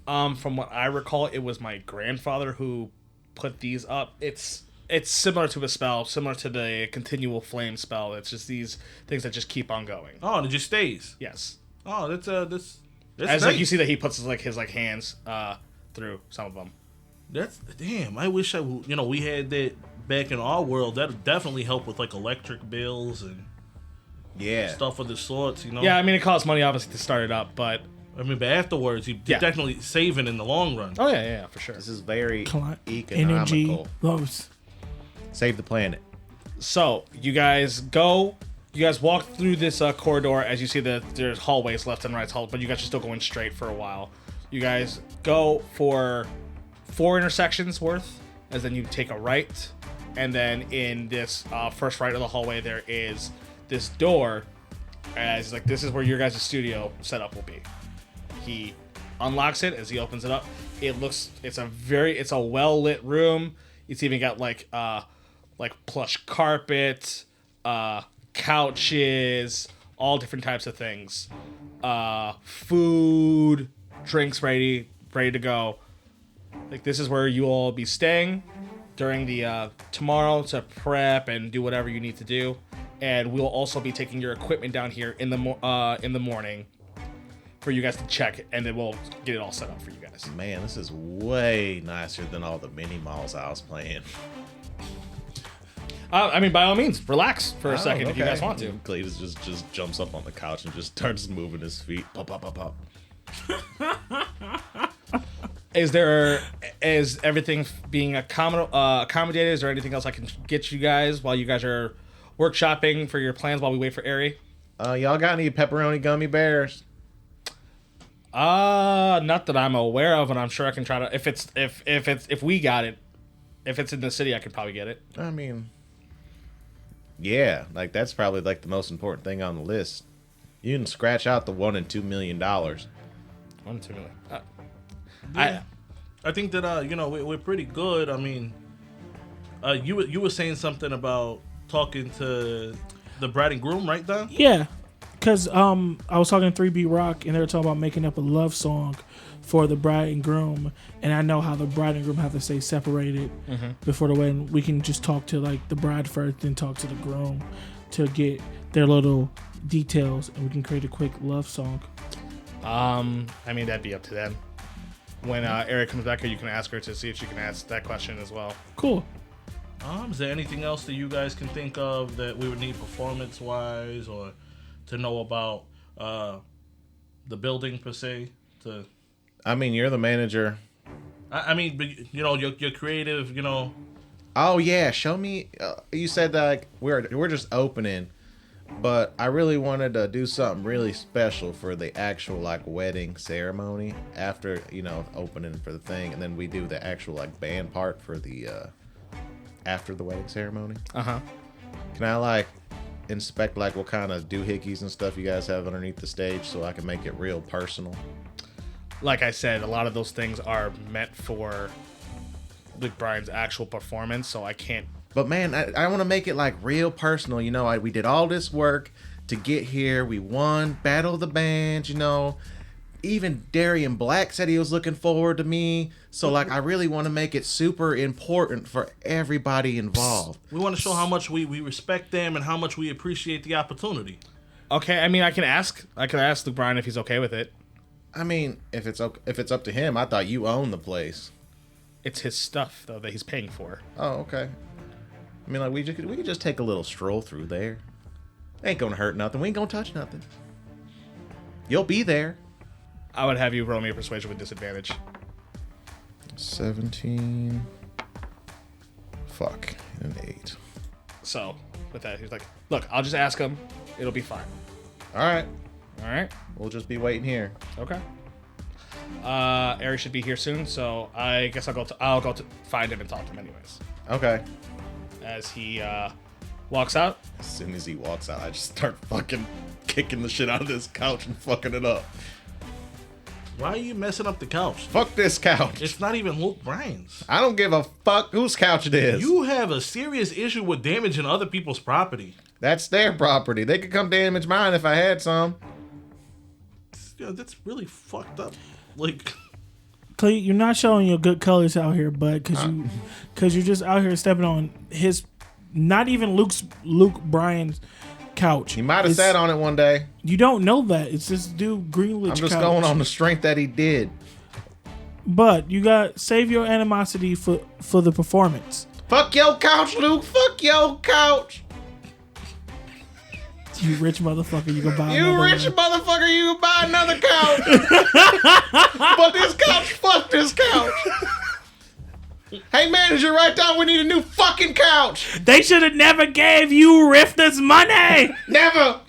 From what I recall, it was my grandfather who put these up. It's similar to a spell, similar to the continual flame spell. It's just these things that just keep on going. Oh, and it just stays. Yes. Oh, that's As nice. like you see that he puts his hands through some of them. That's damn. I wish we had that back in our world. That would definitely help with like electric bills and stuff of the sorts. Yeah, I mean it costs money obviously to start it up, but but afterwards you're definitely saving in the long run. Oh yeah, for sure. This is very Energy economical. loves. Save the planet. So you guys walk through this corridor. As you see that there's hallways left and right, but you guys are still going straight for a while. You guys go for 4 intersections worth, as then you take a right, and then in this first right of the hallway there is this door, as like this is where your guys' studio setup will be. He unlocks it as he opens it up. It's a well lit room. It's even got like plush carpet, couches, all different types of things, food, drinks ready to go. Like this is where you all be staying during the tomorrow to prep and do whatever you need to do, and we'll also be taking your equipment down here in the morning for you guys to check, and then we'll get it all set up for you guys. Man, this is way nicer than all the mini malls I was playing. I mean, by all means, relax for a second if you guys want to. Cletus just jumps up on the couch and just starts moving his feet. Pop, pop, pop, pop. Is everything being accommodated? Is there anything else I can get you guys while you guys are workshopping for your plans while we wait for Ari? Y'all got any pepperoni gummy bears? Not that I'm aware of, and I'm sure I can try to. If we got it, if it's in the city, I could probably get it. I mean, yeah, like that's probably like the most important thing on the list. You can scratch out the $1 and $2 million. $1 and $2 million. I think that we're pretty good. I mean, you were saying something about talking to the bride and groom, right, Don? Yeah, because I was talking to 3B Rock, and they were talking about making up a love song for the bride and groom, and I know how the bride and groom have to stay separated before the wedding. We can just talk to like the bride first, then talk to the groom to get their little details, and we can create a quick love song. I mean, that'd be up to them. When Eric comes back here, you can ask her to see if she can ask that question as well. Cool. Is there anything else that you guys can think of that we would need performance-wise, or to know about the building per se? I mean, you're the manager. I mean, but, you're creative. Oh yeah, show me. You said that like, we're just opening, but I really wanted to do something really special for the actual like wedding ceremony after opening for the thing, and then we do the actual like band part for the after the wedding ceremony. Can I like inspect like what kind of doohickeys and stuff you guys have underneath the stage so I can make it real personal? Like I said, a lot of those things are meant for Luke Bryan's actual performance, so I can't. But man, I want to make it like real personal. We did all this work to get here. We won Battle of the Bands. Even Darian Black said he was looking forward to me. So like, I really want to make it super important for everybody involved. We want to show how much we respect them and how much we appreciate the opportunity. Okay, I mean, I can ask Luke Bryan if he's okay with it. I mean, if it's up to him, I thought you own the place. It's his stuff though that he's paying for. Oh, okay. I mean, like we could just take a little stroll through there. Ain't gonna hurt nothing. We ain't gonna touch nothing. You'll be there. I would have you roll me a persuasion with disadvantage. 17. Fuck. An 8. So, with that, he's like, look, I'll just ask him. It'll be fine. Alright. Alright? We'll just be waiting here. Okay. Ari should be here soon, so I guess I'll go to find him and talk to him anyways. Okay. As he walks out. As soon as he walks out, I just start fucking kicking the shit out of this couch and fucking it up. Why are you messing up the couch? Fuck this couch. It's not even Luke Bryan's. I don't give a fuck whose couch it is. You have a serious issue with damaging other people's property. That's their property. They could come damage mine if I had some. Yeah, that's really fucked up. Like, Clay, you're not showing your good colors out here, bud, because you're just out here stepping on his, not even Luke Bryan's couch. He might have sat on it one day. You don't know that. It's this dude Greenwich. I'm just couch. going on the strength that he did. But you got save your animosity for the performance. Fuck your couch, Luke. Fuck your couch. You rich motherfucker, you can buy You another rich one. motherfucker, you can buy another couch. But this couch, fuck this couch. Hey, manager, write down we need a new fucking couch. They should have never gave you Rifters money. Never.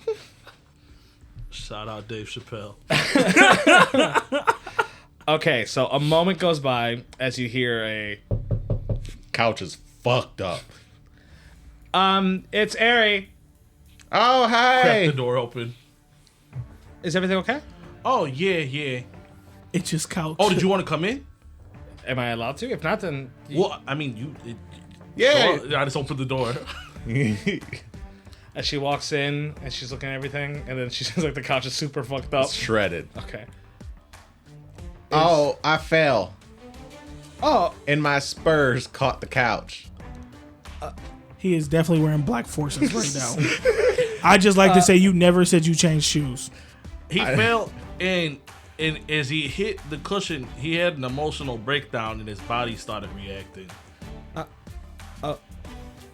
shout out Dave Chappelle. Okay, so a moment goes by as you hear a Couch is fucked up. It's Ari. Oh, Crack hey. the door open. Is everything okay? Oh, yeah. It's just couch. Oh, did you want to come in? Am I allowed to? If not, then Well, I mean, Yeah. Sure, I just opened the door. as she walks in and she's looking at everything, and then she says like the couch is super fucked up. Shredded. Okay. Oh, I fell. Oh, And my spurs caught the couch. He is definitely wearing black forces right now. I just like to say you never said you changed shoes. He fell, and as he hit the cushion, he had an emotional breakdown, and his body started reacting.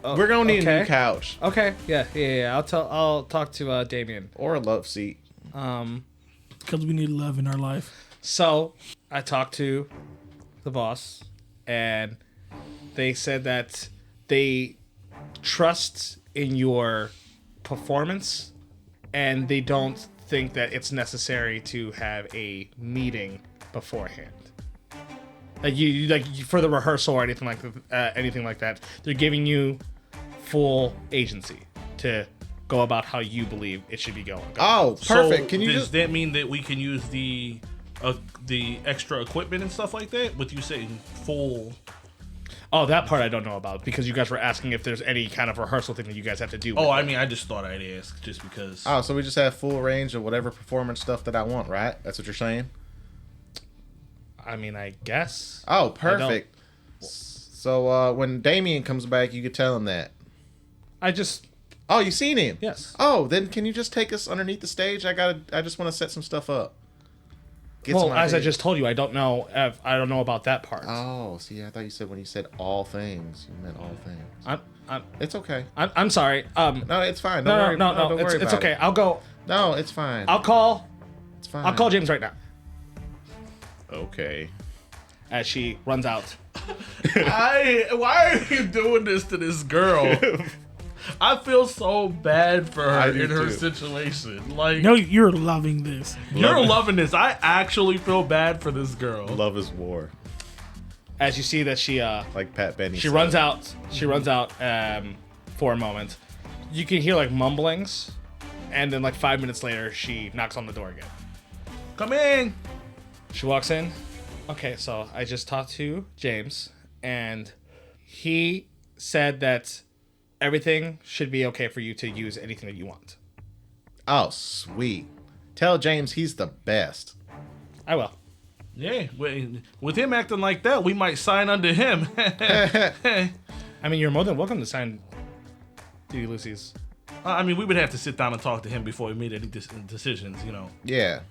We're gonna need a okay. new couch okay. Yeah. I'll talk to Damien. or a love seat. Because we need love in our life. So I talked to the boss, and they said that they trust in your performance, and they don't think that it's necessary to have a meeting beforehand. Like for the rehearsal or anything like that. They're giving you full agency to go about how you believe it should be going. Oh, perfect. So Can you does just that mean that we can use the extra equipment and stuff like that? With you saying full. Oh, that part I don't know about because you guys were asking if there's any kind of rehearsal thing that you guys have to do. Oh, with I it. mean, I just thought I'd ask just because. Oh, so we just have full range of whatever performance stuff that I want, right? That's what you're saying? I mean, I guess. Oh, perfect. So when Damien comes back, you could tell him that. I just. Oh, you seen him? Yes. Oh, then can you just take us underneath the stage? I just want to set some stuff up. Get Well, some as I ideas. just told you, I don't know about that part. Oh, see, I thought you said when you said all things, you meant all things. It's okay. I'm sorry. No, it's fine. Don't worry. No. Don't worry It's about okay. it. I'll go. No, it's fine. I'll call It's fine. I'll call James right now. Okay. As she runs out. Why are you doing this to this girl? I feel so bad for I her do in her too. situation. Like, No, you're loving this. you're loving this. I actually feel bad for this girl. Love is war, As you see that she like Pat Benny. she said. runs out. She runs out for a moment. You can hear like mumblings, and then like 5 minutes later, she knocks on the door again. Come in. She walks in. Okay, so I just talked to James, and he said that everything should be okay for you to use anything that you want. Oh, sweet. Tell James he's the best. I will. Yeah, with him acting like that, we might sign under him. I mean, you're more than welcome to sign D. Lucy's. I mean, we would have to sit down and talk to him before we made any decisions, you know. Yeah.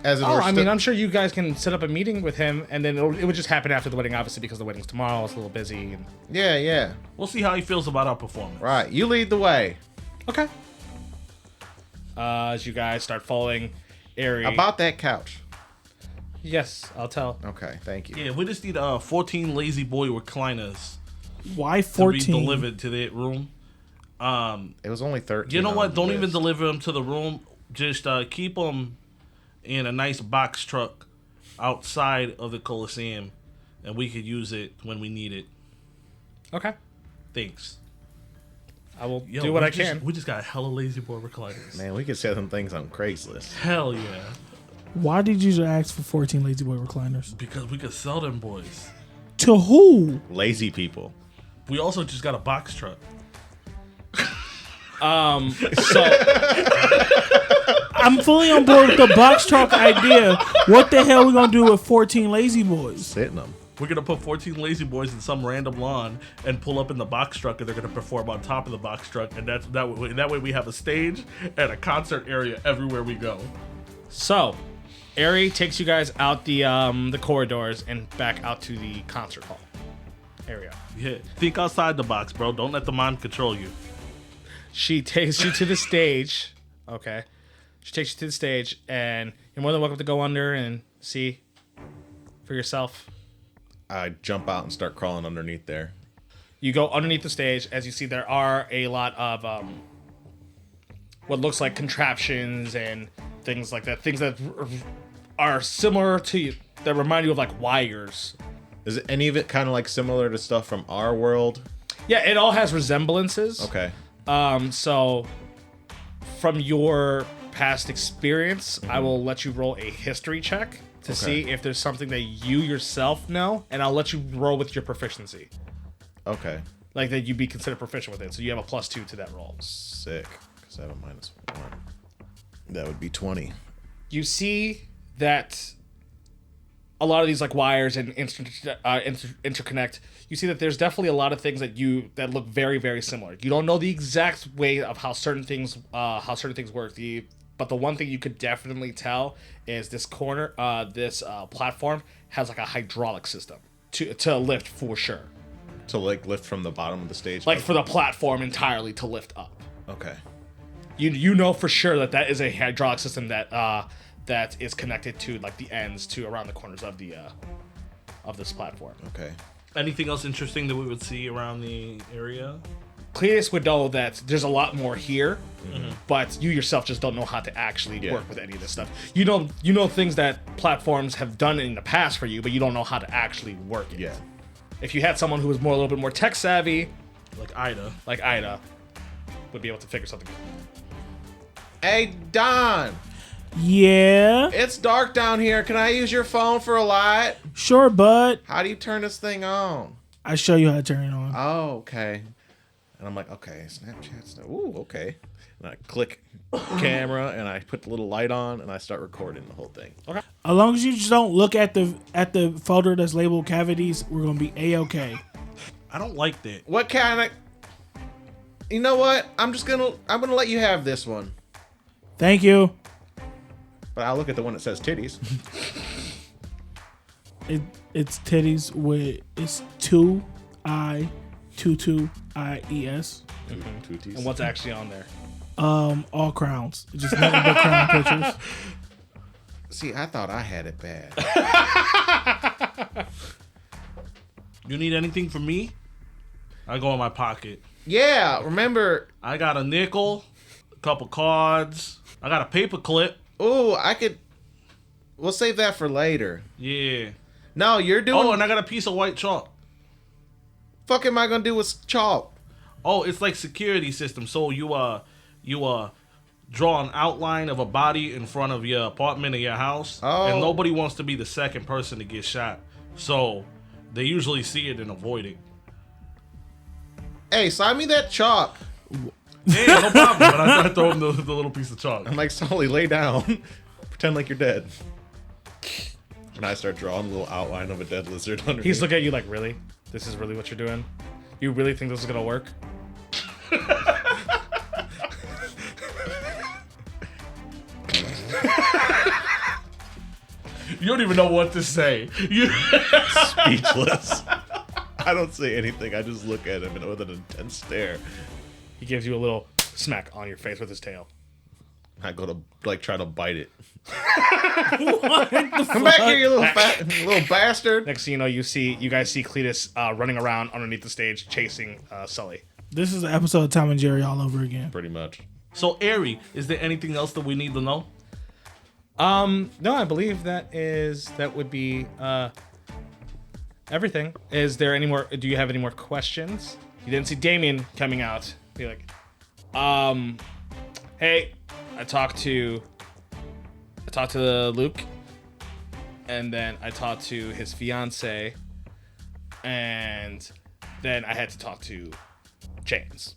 As it Oh, were I mean, I'm sure you guys can set up a meeting with him, and then it would just happen after the wedding, obviously, because the wedding's tomorrow. It's a little busy. And... Yeah. We'll see how he feels about our performance. Right. You lead the way. Okay. As you guys start following Ari. About that couch. Yes, I'll tell. Okay, thank you. Yeah, we just need 14 lazy boy recliners Why to be 14? delivered to that room. It was only 13. You know on what? the Don't even list. deliver them to the room. Just keep them in a nice box truck outside of the Coliseum, and we could use it when we need it. Okay. Thanks. I will Yo, do what we I just- can. We just got hella lazy boy recliners. Man, we could sell them things on Craigslist. Hell yeah. Why did you ask for 14 Lazy Boy recliners? Because we could sell them boys. To who? Lazy people. We also just got a box truck. So I'm fully on board with the box truck idea. What the hell are we gonna do with 14 Lazy Boys? Sit in them. We're gonna put 14 lazy boys in some random lawn and pull up in the box truck, and they're gonna perform on top of the box truck, and that way we have a stage and a concert area everywhere we go. So, Ari takes you guys out the corridors and back out to the concert hall area. Yeah, think outside the box, bro. Don't let the mind control you. She takes you to the stage. Okay. She takes you to the stage, and you're more than welcome to go under and see for yourself. I jump out and start crawling underneath there. You go underneath the stage. As you see, there are a lot of what looks like contraptions and things like that. Things that are similar to you, that remind you of like wires. Is it any of it kind of like similar to stuff from our world? Yeah, it all has resemblances. Okay. So from your past experience, I will let you roll a history check to see if there's something that you yourself know, and I'll let you roll with your proficiency. Okay. Like that you'd be considered proficient with it, so you have a +2 to that roll. Sick. Because I have a -1. That would be 20. You see that a lot of these like wires and interconnect. You see that there's definitely a lot of things that look very, very similar. You don't know the exact way of how certain things work. But the one thing you could definitely tell is this platform has like a hydraulic system to lift for sure. To like lift from the bottom of the stage? Like for the platform entirely to lift up. Okay. You know for sure that is a hydraulic system that is connected to like the ends to around the corners of this platform. Okay. Anything else interesting that we would see around the area? Cletus would know that there's a lot more here, but you yourself just don't know how to actually work with any of this stuff. You know things that platforms have done in the past for you, but you don't know how to actually work it. Yeah. If you had someone who was a little bit more tech savvy, Like Ida. would be able to figure something out. Hey, Don. Yeah. It's dark down here. Can I use your phone for a light? Sure, bud. How do you turn this thing on? I show you how to turn it on. Oh, okay. And I'm like, okay, Snapchat. Ooh, okay. And I click camera and I put the little light on and I start recording the whole thing. Okay. As long as you just don't look at the folder that's labeled cavities, we're gonna be A-okay. I don't like that. What kind of? You know what? I'm gonna let you have this one. Thank you. But I'll look at the one that says titties. It's titties with it's 2-I-2-2-I-E-S. Tooties. And what's actually on there? All crowns. Just nothing but crown pictures. See, I thought I had it bad. You need anything from me? I go in my pocket. Yeah, remember? I got a nickel, a couple cards. I got a paper clip. Ooh, we'll save that for later. Yeah. No, you're doing. Oh, and I got a piece of white chalk. Fuck am I gonna do with chalk? Oh, it's like security system. So you draw an outline of a body in front of your apartment or your house, and nobody wants to be the second person to get shot. So they usually see it and avoid it. Hey, sign me that chalk. Yeah, no problem. But I throw him the little piece of chalk. I'm like, Sully, lay down. Pretend like you're dead. And I start drawing a little outline of a dead lizard underneath. He's looking at you like, really? This is really what you're doing? You really think this is gonna work? You don't even know what to say. Speechless. I don't say anything. I just look at him with an intense stare. He gives you a little smack on your face with his tail. I go to try to bite it. Come back here, you little bastard. Next thing you know, you guys see Cletus running around underneath the stage chasing Sully. This is an episode of Tom and Jerry all over again. Pretty much. So, Ari, is there anything else that we need to know? No, I believe that would be everything. Is there any more? Do you have any more questions? You didn't see Damien coming out. Be like, hey, I talked to I talked to Luke, and then I talked to his fiance, and then I had to talk to James.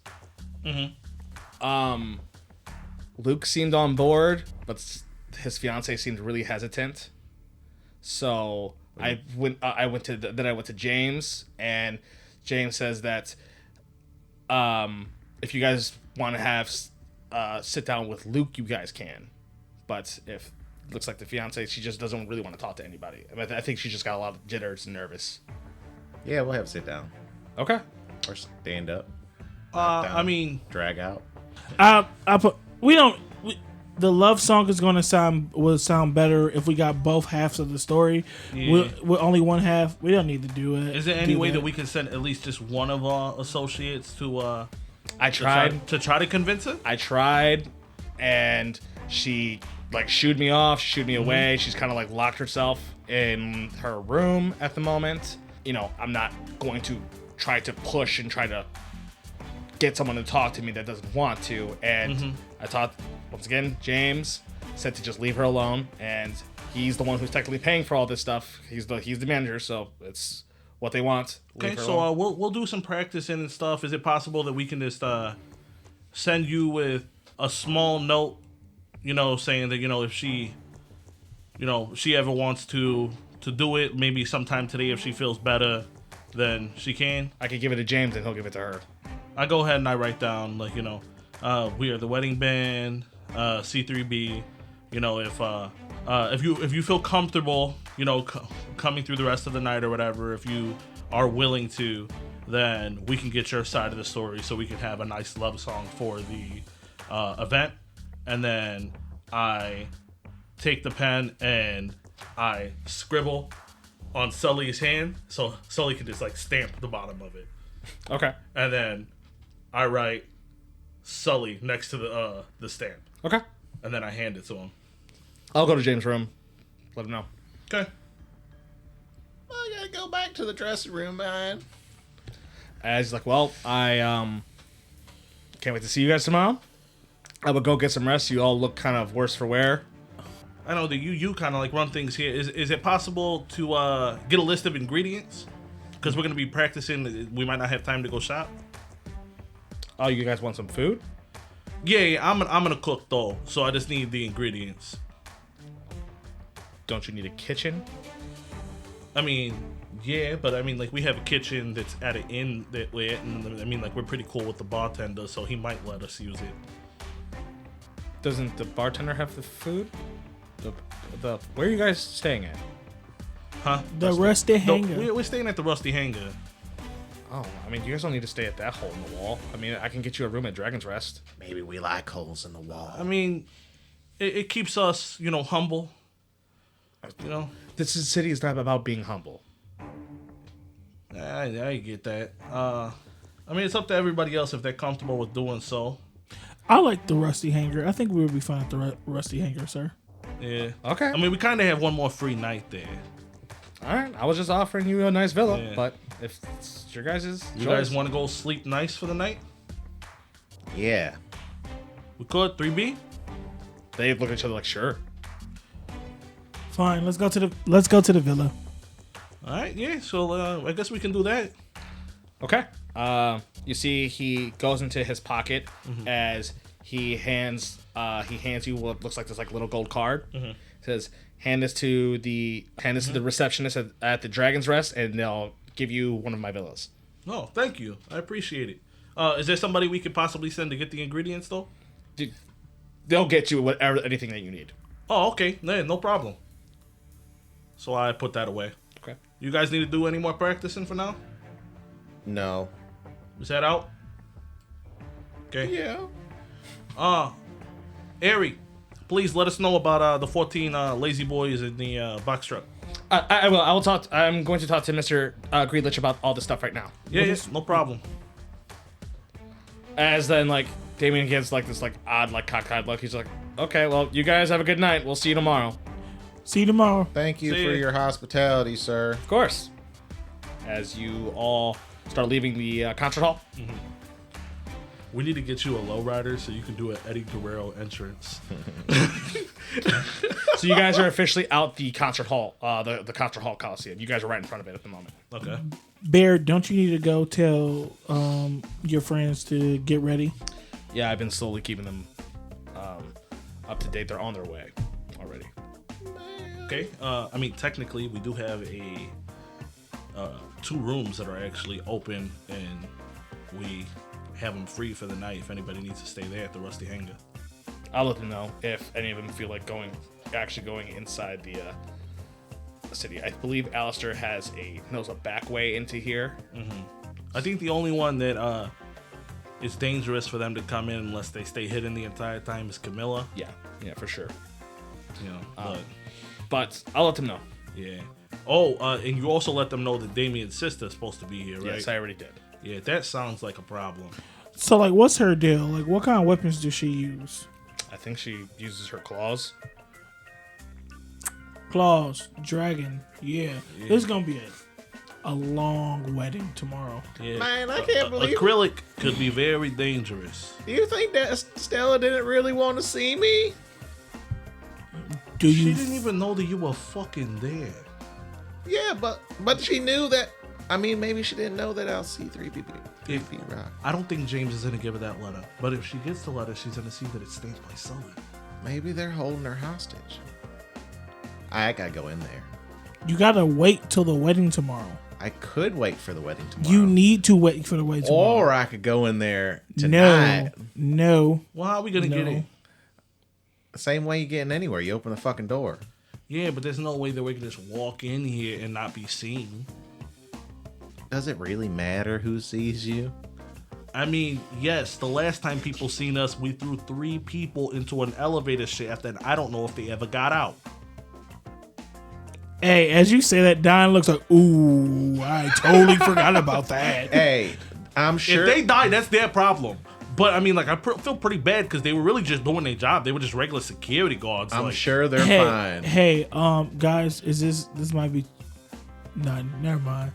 Luke seemed on board, but his fiance seemed really hesitant. So I went to James, and James says that if you guys want to have sit down with Luke, you guys can. But if it looks like the fiance, she just doesn't really want to talk to anybody. I think she just got a lot of jitters and nervous. Yeah, we'll have a sit down Okay. or stand up. I mean, drag out. The love song is going to sound better if we got both halves of the story. Yeah. With only one half, we don't need to do it. Is there any way that we can send at least just one of our associates to? I tried to try to convince her. I tried, and she like shooed me off, shooed me away. She's kind of like locked herself in her room at the moment. You know, I'm not going to try to push and try to get someone to talk to me that doesn't want to. And I thought, once again, James said to just leave her alone, and he's the one who's technically paying for all this stuff. He's the manager, so it's what they want. Okay, so we'll do some practicing and stuff. Is it possible that we can just send you with a small note, saying that if she, she ever wants to do it, maybe sometime today if she feels better, then she can. I could give it to James and he'll give it to her. I go ahead and I write down we are the wedding band, C3B. If you feel comfortable, coming through the rest of the night or whatever, if you are willing to, then we can get your side of the story so we can have a nice love song for the event. And then I take the pen and I scribble on Sully's hand so Sully can just stamp the bottom of it. Okay. And then I write Sully next to the stamp. Okay. And then I hand it to him. I'll go to James' room. Let him know. Okay. I gotta go back to the dressing room, man. As he's like, well, I can't wait to see you guys tomorrow. I would go get some rest. You all look kind of worse for wear. I know that you kind of run things here. Is it possible to get a list of ingredients? Because we're gonna be practicing. We might not have time to go shop. Oh, you guys want some food? Yeah, I'm gonna cook though, so I just need the ingredients. Don't you need a kitchen? I mean, yeah, but I mean, we have a kitchen that's at an inn that we're at, and I mean, we're pretty cool with the bartender, so he might let us use it. Doesn't the bartender have the food? The where are you guys staying at? Huh? The Rusty Hangar. We're staying at the Rusty Hangar. Oh, I mean, you guys don't need to stay at that hole in the wall. I mean, I can get you a room at Dragon's Rest. Maybe we like holes in the wall. I mean, it keeps us, humble. This city is not about being humble. I get that. I mean, it's up to everybody else if they're comfortable with doing so. I like the Rusty Hangar. I think we would be fine at the Rusty Hangar, sir. Yeah. Okay. I mean, we kind of have one more free night there. All right. I was just offering you a nice villa, Yeah. but if it's your guys' You guys want to go sleep nice for the night? Yeah. We could. 3B? They look at each other like, sure. Fine. Let's go to the villa. All right. Yeah. So I guess we can do that. Okay. You see, he goes into his pocket as he hands you what looks like this little gold card. Says, hand this to the receptionist at the Dragon's Rest, and they'll give you one of my villas. Oh, thank you. I appreciate it. Is there somebody we could possibly send to get the ingredients though? They'll get you anything that you need. Oh, okay. No problem. So I put that away. Okay. You guys need to do any more practicing for now? No. Is that out? Okay. Yeah. Ari, please let us know about the 14 lazy boys in the box truck. I will. I will talk. I'm going to talk to Mr. Greedlich about all this stuff right now. Yes, no problem. As then, Damien gets this odd cockeyed look. He's like, okay, well, you guys have a good night. We'll see you tomorrow. See you tomorrow. Thank you See for ya. your hospitality, sir. Of course. As you all start leaving the concert hall. We need to get you a lowrider so you can do an Eddie Guerrero entrance. So you guys are officially out the concert hall, the concert hall Coliseum. You guys are right in front of it at the moment. Okay. Bear, don't you need to go tell your friends to get ready? Yeah, I've been slowly keeping them up to date. They're on their way already. Okay. I mean, technically, we do have a 2 rooms that are actually open, and we have them free for the night if anybody needs to stay there at the Rusty Hangar. I'll let them know if any of them feel like actually going inside the city. I believe Alistair knows a back way into here. Mm-hmm. I think the only one that it's dangerous for them to come in unless they stay hidden the entire time is Camilla. Yeah, for sure. You know, but I'll let them know. Yeah. Oh, and you also let them know that Damien's sister is supposed to be here, right? Yes, I already did. Yeah, that sounds like a problem. So, like, what's her deal? Like, what kind of weapons does she use? I think she uses her claws. Claws, dragon. Yeah. This is gonna be a long wedding tomorrow. Yeah. Man, I can't believe acrylic could be very dangerous. Do you think that Stella didn't really want to see me? She didn't even know that you were fucking there. Yeah, but she knew that. I mean, maybe she didn't know that I'll see 3 people. Rock. I don't think James is gonna give her that letter. But if she gets the letter, she's gonna see that it's stamped by Sully. Maybe they're holding her hostage. I gotta go in there. You gotta wait till the wedding tomorrow. I could wait for the wedding tomorrow. You need to wait for the wedding tomorrow. Or I could go in there tonight. No. Well, how are we gonna get in? Same way you get in anywhere. You open the fucking door. Yeah, but there's no way that we can just walk in here and not be seen. Does it really matter who sees you? I mean, yes, the last time people seen us, we threw 3 people into an elevator shaft, and I don't know if they ever got out. Hey, as you say that, Don looks like, ooh, I totally forgot about that. Hey, I'm sure. If they die, that's their problem. But I mean, like, I feel pretty bad because they were really just doing their job. They were just regular security guards. I'm like, sure they're fine. Hey, guys, is this might be none. Never mind.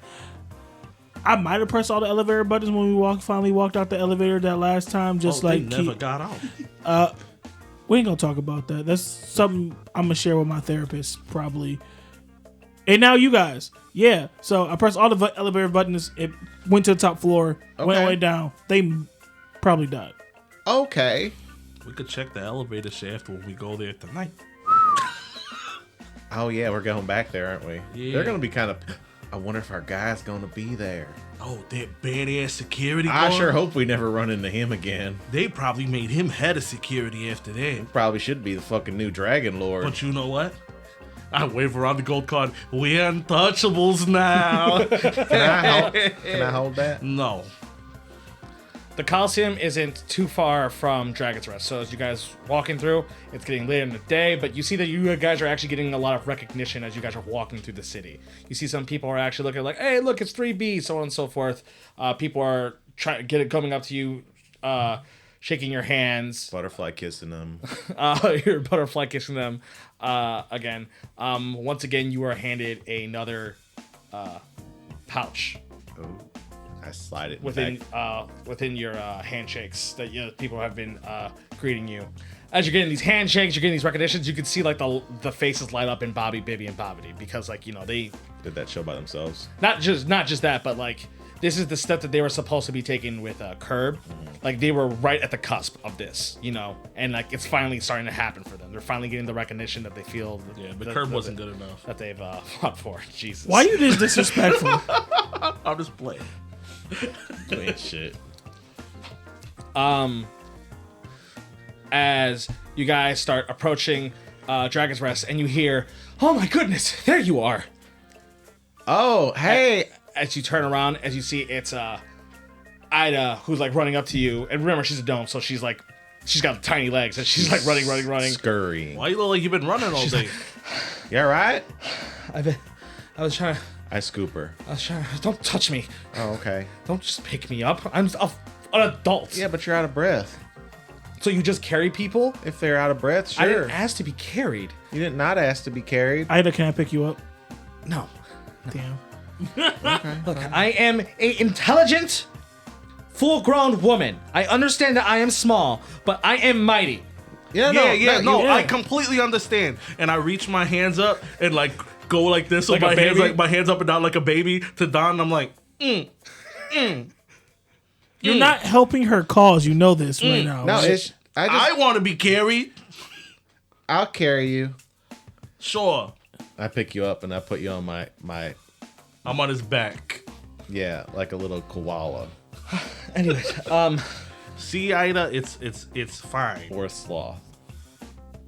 I might have pressed all the elevator buttons when we finally walked out the elevator that last time. Just they never got out. We ain't gonna talk about that. That's something I'm gonna share with my therapist probably. And now you guys, yeah. So I pressed all the elevator buttons. It went to the top floor. Went all the way down. They probably died. Okay. We could check the elevator shaft when we go there tonight. Oh yeah, we're going back there, aren't we? Yeah. They're gonna be kind of. I wonder if our guy's gonna be there. Oh, that badass security guard. I sure hope we never run into him again. They probably made him head of security after that. Probably should be the fucking new Dragon Lord. But you know what? I wave around the gold card. We're untouchables now. Can I hold that? No. The Coliseum isn't too far from Dragon's Rest, so as you guys walking through, it's getting later in the day, but you see that you guys are actually getting a lot of recognition as you guys are walking through the city. You see some people are actually looking like, hey, look, it's 3B, so on and so forth. People are coming up to you, shaking your hands. Butterfly kissing them. You're butterfly kissing them again. Once again, you are handed another pouch. Oh. I slide it within your handshakes that people have been greeting you. As you're getting these handshakes, you're getting these recognitions. You can see like the faces light up in Bobby, Bibby, and Bobbity because like they did that show by themselves. Not just that, but like this is the step that they were supposed to be taking with Curb. Like they were right at the cusp of this, and like it's finally starting to happen for them. They're finally getting the recognition that they feel. But Curb wasn't good enough that they've fought for. Jesus, why are you this disrespectful? I'm just playing. Doing shit. As you guys start approaching Dragon's Rest, and you hear, "Oh my goodness, there you are!" Oh, hey! As you turn around, as you see, it's Ida who's like running up to you, and remember she's a gnome, so she's got tiny legs, and she's like running, scurrying. Why you look like you've been running all day? You all right? I was trying. I scoop her. Don't touch me. Oh, okay. Don't just pick me up. I'm an adult. Yeah, but you're out of breath. So you just carry people? If they're out of breath, sure. I didn't ask to be carried. You did not ask to be carried. Ida, can I pick you up? No. Damn. Okay. Look, I am a intelligent, full-grown woman. I understand that I am small, but I am mighty. I completely understand. And I reach my hands up and like go like this with Like a my hands, baby? like my hands up and down like a baby to Don. And I'm like, You're not helping her cause. You know this right now. No, right? I want to be carried. I'll carry you. Sure. I pick you up and I put you on my I'm on his back. yeah, like a little koala Anyways, See, Ida, it's fine. or a sloth.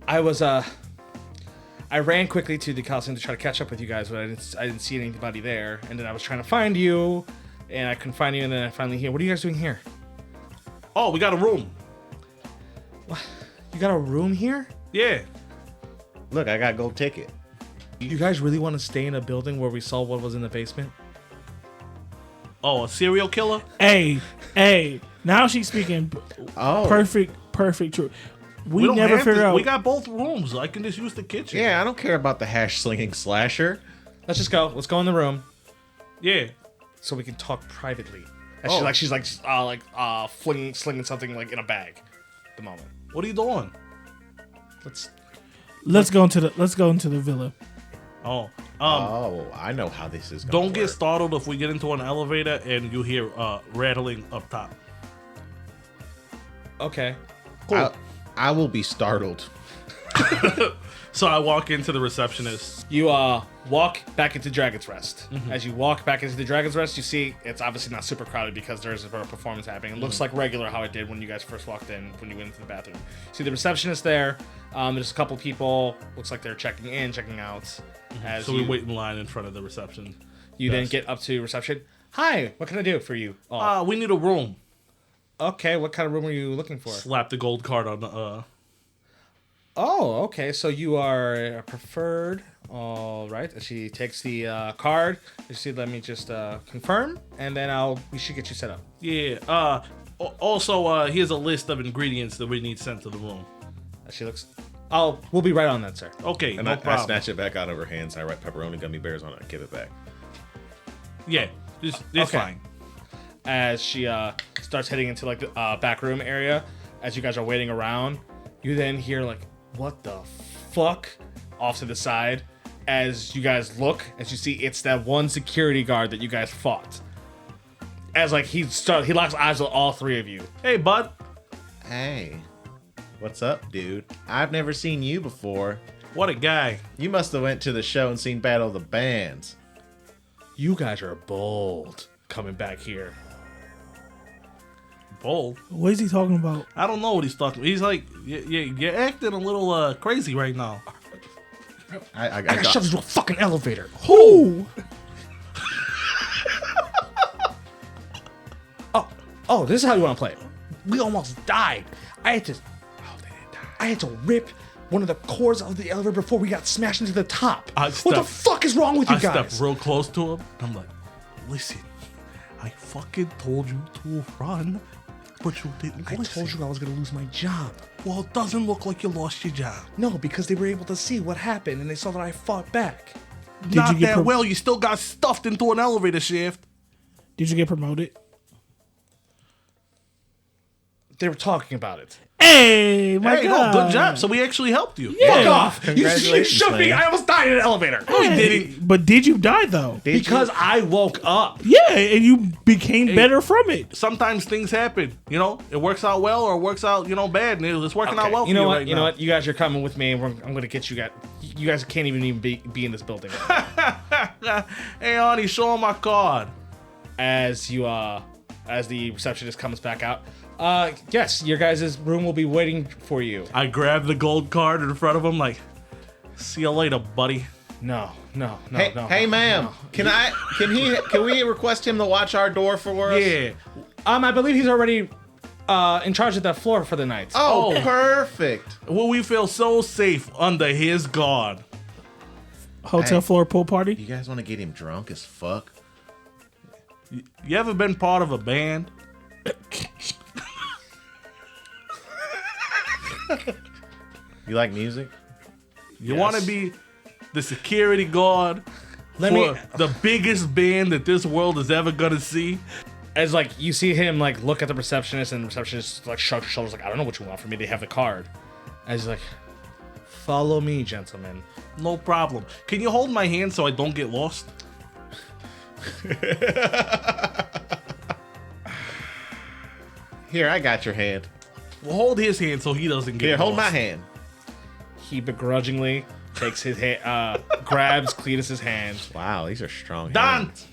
I ran quickly to the Coliseum to try to catch up with you guys, but I didn't see anybody there. And then I was trying to find you, and I couldn't find you. And then I finally here. What are you guys doing here? Oh, we got a room. You got a room here? Yeah. Look, I got gold ticket. You guys really want to stay in a building where we saw what was in the basement? Oh, a serial killer? Hey. Now she's speaking Oh, perfect truth. We don't never have figure to- out. We got both rooms. I can just use the kitchen. yeah. I don't care about the hash slinging slasher. Let's just go. Let's go in the room Yeah. so we can talk privately. Oh. And she's slinging something like in a bag. At the moment. What are you doing? Let's go into the villa. Oh. Oh, I know how this is going. Don't get startled if we get into an elevator and you hear rattling up top. Okay. Cool. I will be startled. So I walk into the receptionist. You walk back into Dragon's Rest. As you walk back into the Dragon's Rest, you see it's obviously not super crowded because there's a performance happening. It looks like regular how it did when you guys first walked in, when you went into the bathroom. See the receptionist there. There's a couple people. Looks like they're checking in, checking out. As So we wait in line in front of the reception. You then get up to reception. Hi, what can I do for you? We need a room. Okay, what kind of room are you looking for? Slap the gold card on the. Oh, okay. So you are a preferred. All right. She takes the card. You see, let me just confirm, and then we should get you set up. Yeah. Also, here's a list of ingredients that we need sent to the room. She looks. Oh, we'll be right on that, sir. Okay, And no I problem. snatch it back out of her hands. I write pepperoni gummy bears on it. I give it back. Yeah, it's Okay. fine. As she starts heading into like the back room area, as you guys are waiting around, you then hear like, "What the fuck?" off to the side. As you guys look, as you see, it's that one security guard that you guys fought. As like he locks eyes with all three of you. Hey, bud. Hey, what's up, dude? I've never seen you before. What a guy. You must have went to the show and seen Battle of the Bands. You guys are bold coming back here. Bold. What is he talking about? I don't know what he's talking. He's like, you're acting a little crazy right now. I got shoved into a fucking elevator. Who? Oh, this is how you want to play it. We almost died. I had to rip one of the cores of the elevator before we got smashed into the top. What the fuck is wrong with you I guys? stepped real close to him. I'm like, listen, I fucking told you to run, but you didn't I listen. told you I was gonna lose my job. Well, it doesn't look like you lost your job. No, because they were able to see what happened and they saw that I fought back. Not you get that well. You still got stuffed into an elevator shaft. Did you get promoted? They were talking about it. Hey, my Hey, God. no, good job. So we actually helped you. Fuck off! You Congratulations, shoved me. man. I almost died in an elevator. Hey, but did you die though? Because I woke up. Yeah, and you became better from it. Sometimes things happen. You know, it works out well or it works out, bad. And it's working out well for You know you what? right You now. know what? You guys are coming with me. And I'm gonna get you guys. You guys can't even be in this building. Hey, honey, show him my card. As the receptionist comes back out. Yes, your guys' room will be waiting for you. I grab the gold card in front of him, like, see you later, buddy. No. Hey, ma'am. Can we request him to watch our door for us? Yeah. I believe he's already in charge of that floor for the night. Oh, Oh. perfect. Well, we feel so safe under his guard. Hotel Hey. floor pool party. You guys want to get him drunk as fuck? You ever been part of a band? You like music? You want to be the security guard Let for me- the biggest band that this world is ever gonna see? as like you see him like look at the receptionist, and the receptionist like shrugs her shoulders like, I don't know what you want from me. They have the card. As he's like, follow me, gentlemen. No problem. Can you hold my hand so I don't get lost? Here, I got your hand. Well, hold his hand so he doesn't get Here, lost. hold my hand. He begrudgingly takes his hand, grabs Cletus's hand. Wow, these are strong Don! hands.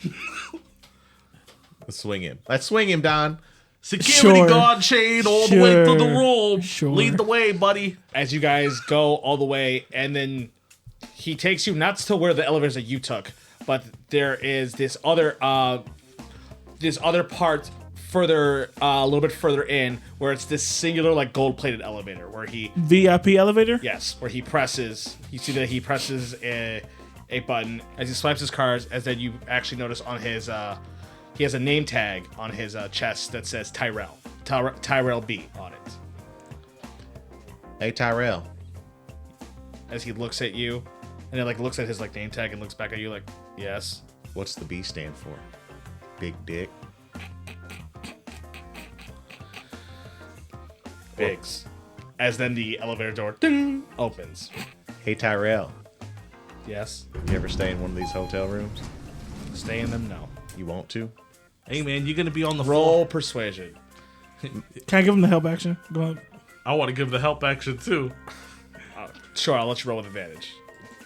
Let's swing him. Let's swing him, Don. Security Sure. guard chain all the way through the room. Sure. Lead the way, buddy. As you guys go all the way, and then he takes you not to where the elevators that you took, but there is this other part further, a little bit further in, where it's this singular like gold-plated elevator where he VIP elevator? Yes, where he presses. You see that he presses a button as he swipes his cards. As then you actually notice on his he has a name tag on his chest that says Tyrell B on it. Hey, Tyrell. As he looks at you, and then like looks at his like name tag and looks back at you like, yes. What's the B stand for? Big dick. Biggs. As then the elevator door ding, opens. Hey, Tyrell. Yes. You ever stay in one of these hotel rooms? Stay in them. No. You want to? Hey, man, you're going to be on the Roll floor. persuasion. Can I give him the help action? Go on. I want to give the help action, too. Sure, I'll let you roll with advantage.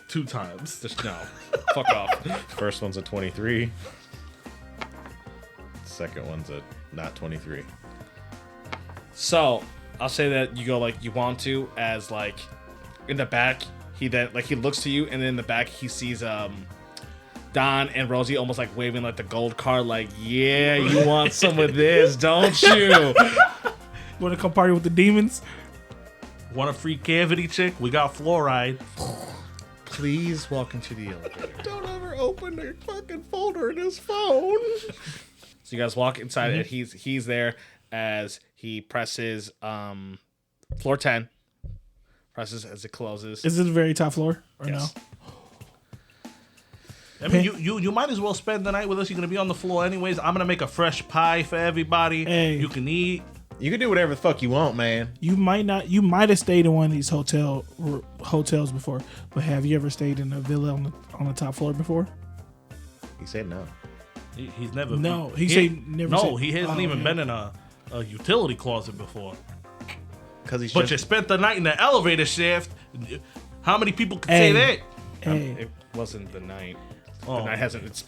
2 times. Just no. Fuck off. First one's a 23. Second one's a not 23. So I'll say that you go like you want to, as like in the back he then like he looks to you, and then in the back he sees Don and Rosie almost like waving like the gold card, like, yeah, you want some of this, don't you? Want to come party with the demons? Want a free cavity chick? We got fluoride. Please walk into the elevator. Don't ever open the fucking folder in his phone. So you guys walk inside, and he's there as he presses floor 10. Presses as it closes. Is it the very top floor or Yes. no? I mean, you might as well spend the night with us. You're going to be on the floor anyways. I'm going to make a fresh pie for everybody. Hey. You can eat. You can do whatever the fuck you want, man. You might not. You might have stayed in one of these hotels before, but have you ever stayed in a villa on the top floor before? He said no. He's never. No, he said never. No, said, he hasn't oh, even yeah. been in a utility closet before. Because he's But you just... spent the night in the elevator shaft. How many people can Hey. say that? Hey, It wasn't the night. Oh. The night hasn't. It's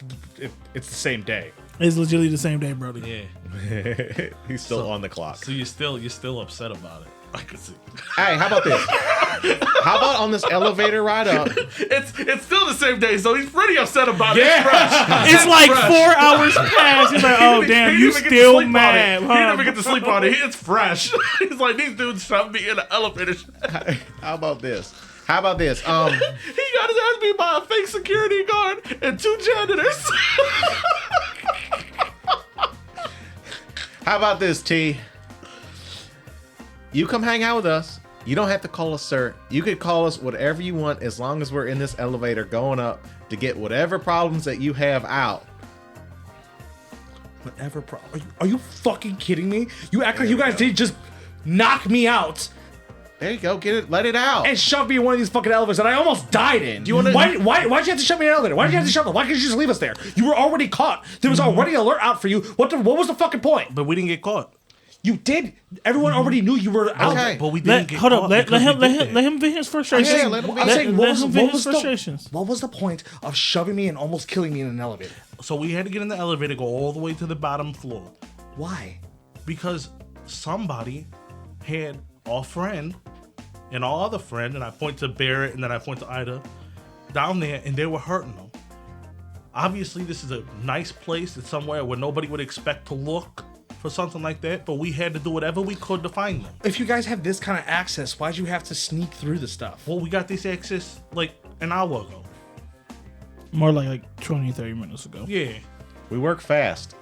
the same day. it's legitimately the same day, Brody. Yeah. he's still on the clock. So you're still upset about it. I can see. Hey, how about this? How about on this elevator ride up? It's still the same day, so he's pretty upset about it. It's fresh. It's like 4 hours past. He's like, oh damn, He you didn't even get to still sleep on mad? it. He huh? didn't even get to sleep on it. It's fresh. He's like, these dudes shoved me in an elevator. How about this? How about this? He got his ass beat by a fake security guard and 2 janitors. How about this, T? You come hang out with us. You don't have to call us sir. You could call us whatever you want as long as we're in this elevator going up to get whatever problems that you have out. Whatever. Are you fucking kidding me? You act like you guys did just knock me out There you go. Get it. Let it out. and shove me in one of these fucking elevators that I almost died in. Do you want to? Why'd you have to shove me in an elevator? Why'd you have to shove me? Why couldn't you just leave us there? You were already caught. There was already an alert out for you. What was the fucking point? But we didn't get caught. You did. Everyone already knew you were out. Okay. But we didn't get Hold caught. up. Let because him we did that. let him vent his frustrations. Yeah, let him I'm saying, let him vent his frustrations. what was the point of shoving me and almost killing me in an elevator? So we had to get in the elevator, go all the way to the bottom floor. Why? Because somebody had our friend and our other friend, and I point to Barrett and then I point to Ida, down there, and they were hurting them. Obviously, this is a nice place. It's somewhere where nobody would expect to look for something like that, but we had to do whatever we could to find them. If you guys have this kind of access, why'd you have to sneak through the stuff? Well, we got this access like an hour ago. More like 20, 30 minutes ago. Yeah. We work fast.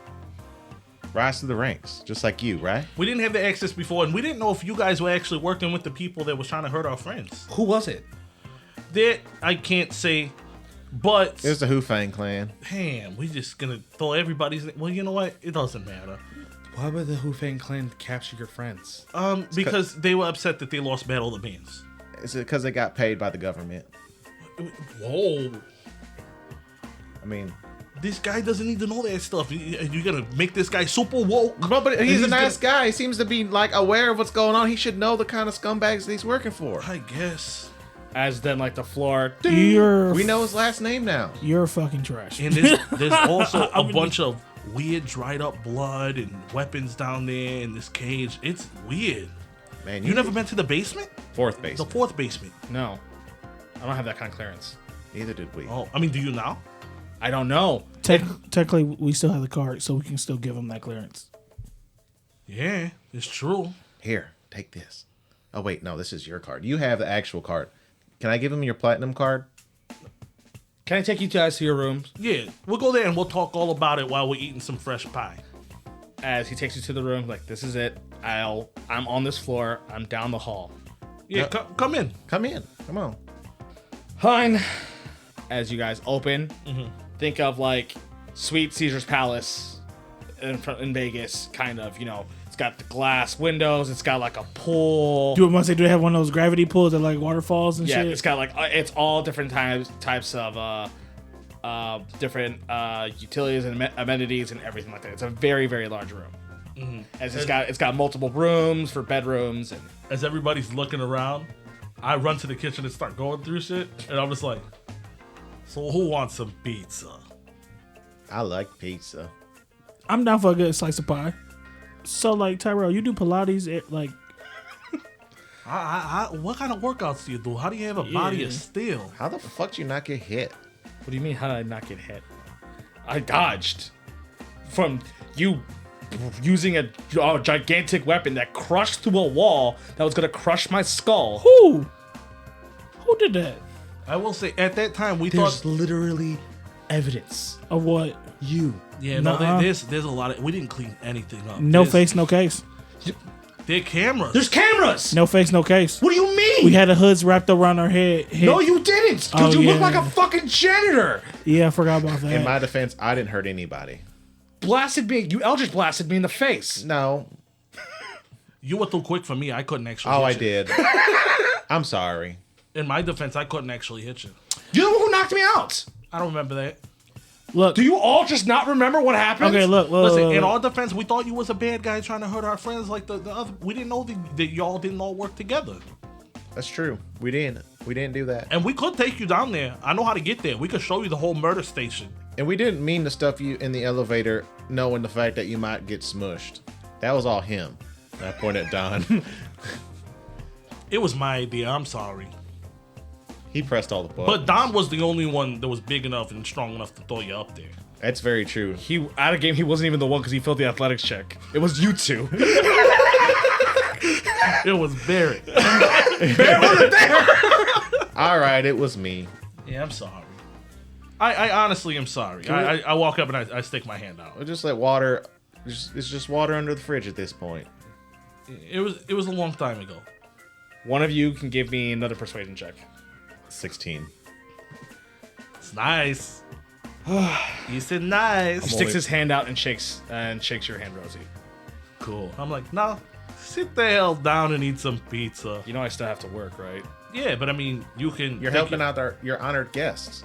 Rise to the ranks, just like you, right? We didn't have the access before, and we didn't know if you guys were actually working with the people that was trying to hurt our friends. Who was it? That I can't say, But It was the Hufang clan. damn, we just gonna throw everybody's. Well, you know what? It doesn't matter. Why would the Hufang clan capture your friends? Because they were upset that they lost Battle of the Bands. Is it because they got paid by the government? Whoa. I mean, This guy doesn't need to know that stuff. You're gonna make this guy super woke. but he's a nice gonna- guy. He seems to be like aware of what's going on. He should know the kind of scumbags that he's working for. I guess. As then, like, the floor. You're We know his last name now. you're fucking trash. And there's also a bunch of weird dried up blood and weapons down there in this cage. It's weird. Man, You never been to the basement? fourth The base. fourth basement. No. I don't have that kind of clearance. Neither did we. Oh, I mean, do you now? I don't know. Technically, we still have the card, so we can still give him that clearance. Yeah, it's true. Here, take this. Oh wait, no, this is your card. You have the actual card. Can I give him your platinum card? Can I take you guys to your rooms? Yeah, we'll go there and we'll talk all about it while we're eating some fresh pie. As he takes you to the room, like, this is it. I'm on this floor. I'm down the hall. Yeah, come in. Come in. Come on. Fine. As you guys open, think of like Sweet Caesar's Palace in Vegas, kind of. You know, it's got the glass windows. It's got like a pool. Do they have one of those gravity pools that like waterfalls and Yeah, shit? it's got like it's all different types of different utilities and amenities and everything like that. It's a very, very large room. As it's got multiple rooms for bedrooms and. As everybody's looking around, I run to the kitchen and start going through shit, and I'm just like, so who wants some pizza? I like pizza. I'm down for a good slice of pie. So like Tyrell, you do Pilates like What kind of workouts do you do? How do you have a body of steel? How the fuck did you not get hit? What do you mean? How did I not get hit? I dodged from you using a gigantic weapon that crushed through a wall that was gonna crush my skull. who did that? I will say, at that time, we There's thought, literally evidence. Of what? You. yeah, no, Nuh-uh. there's a lot of, we didn't clean anything up. No There's- face, no case. They're cameras. There's cameras. No face, no case. What do you mean? We had the hoods wrapped around our head. No, you didn't. Oh, Dude, you look yeah. like a fucking janitor. Yeah, I forgot about that. In my defense, I didn't hurt anybody. Blasted me. You Eldritch blasted me in the face. No. You were too quick for me. I couldn't actually Oh, I hit you. did. I'm sorry. In my defense, I couldn't actually hit you. You're the one who knocked me out. I don't remember that. Look, Do you all just not remember what happened? okay, look. Listen, in our defense, we thought you was a bad guy trying to hurt our friends like the other. We didn't know that y'all didn't all work together. That's true. We didn't do that. And we could take you down there. I know how to get there. We could show you the whole murder station. And we didn't mean to stuff you in the elevator knowing the fact that you might get smushed. That was all him. And I pointed at Don. It was my idea. I'm sorry. He pressed all the buttons. But Don was the only one that was big enough and strong enough to throw you up there. That's very true. He out of game. He wasn't even the one because he failed the athletics check. It was you two. It was Barrett. All right, it was me. Yeah, I'm sorry. I honestly am sorry. I walk up and I stick my hand out. We'll just let water. It's just water under the fridge at this point. It was a long time ago. One of you can give me another persuasion check. 16. It's nice. You said nice. He sticks his hand out and shakes your hand, Rosie. Cool. I'm like, no, sit the hell down and eat some pizza. You know I still have to work, right? Yeah, but I mean, you can. You're helping out your honored guests.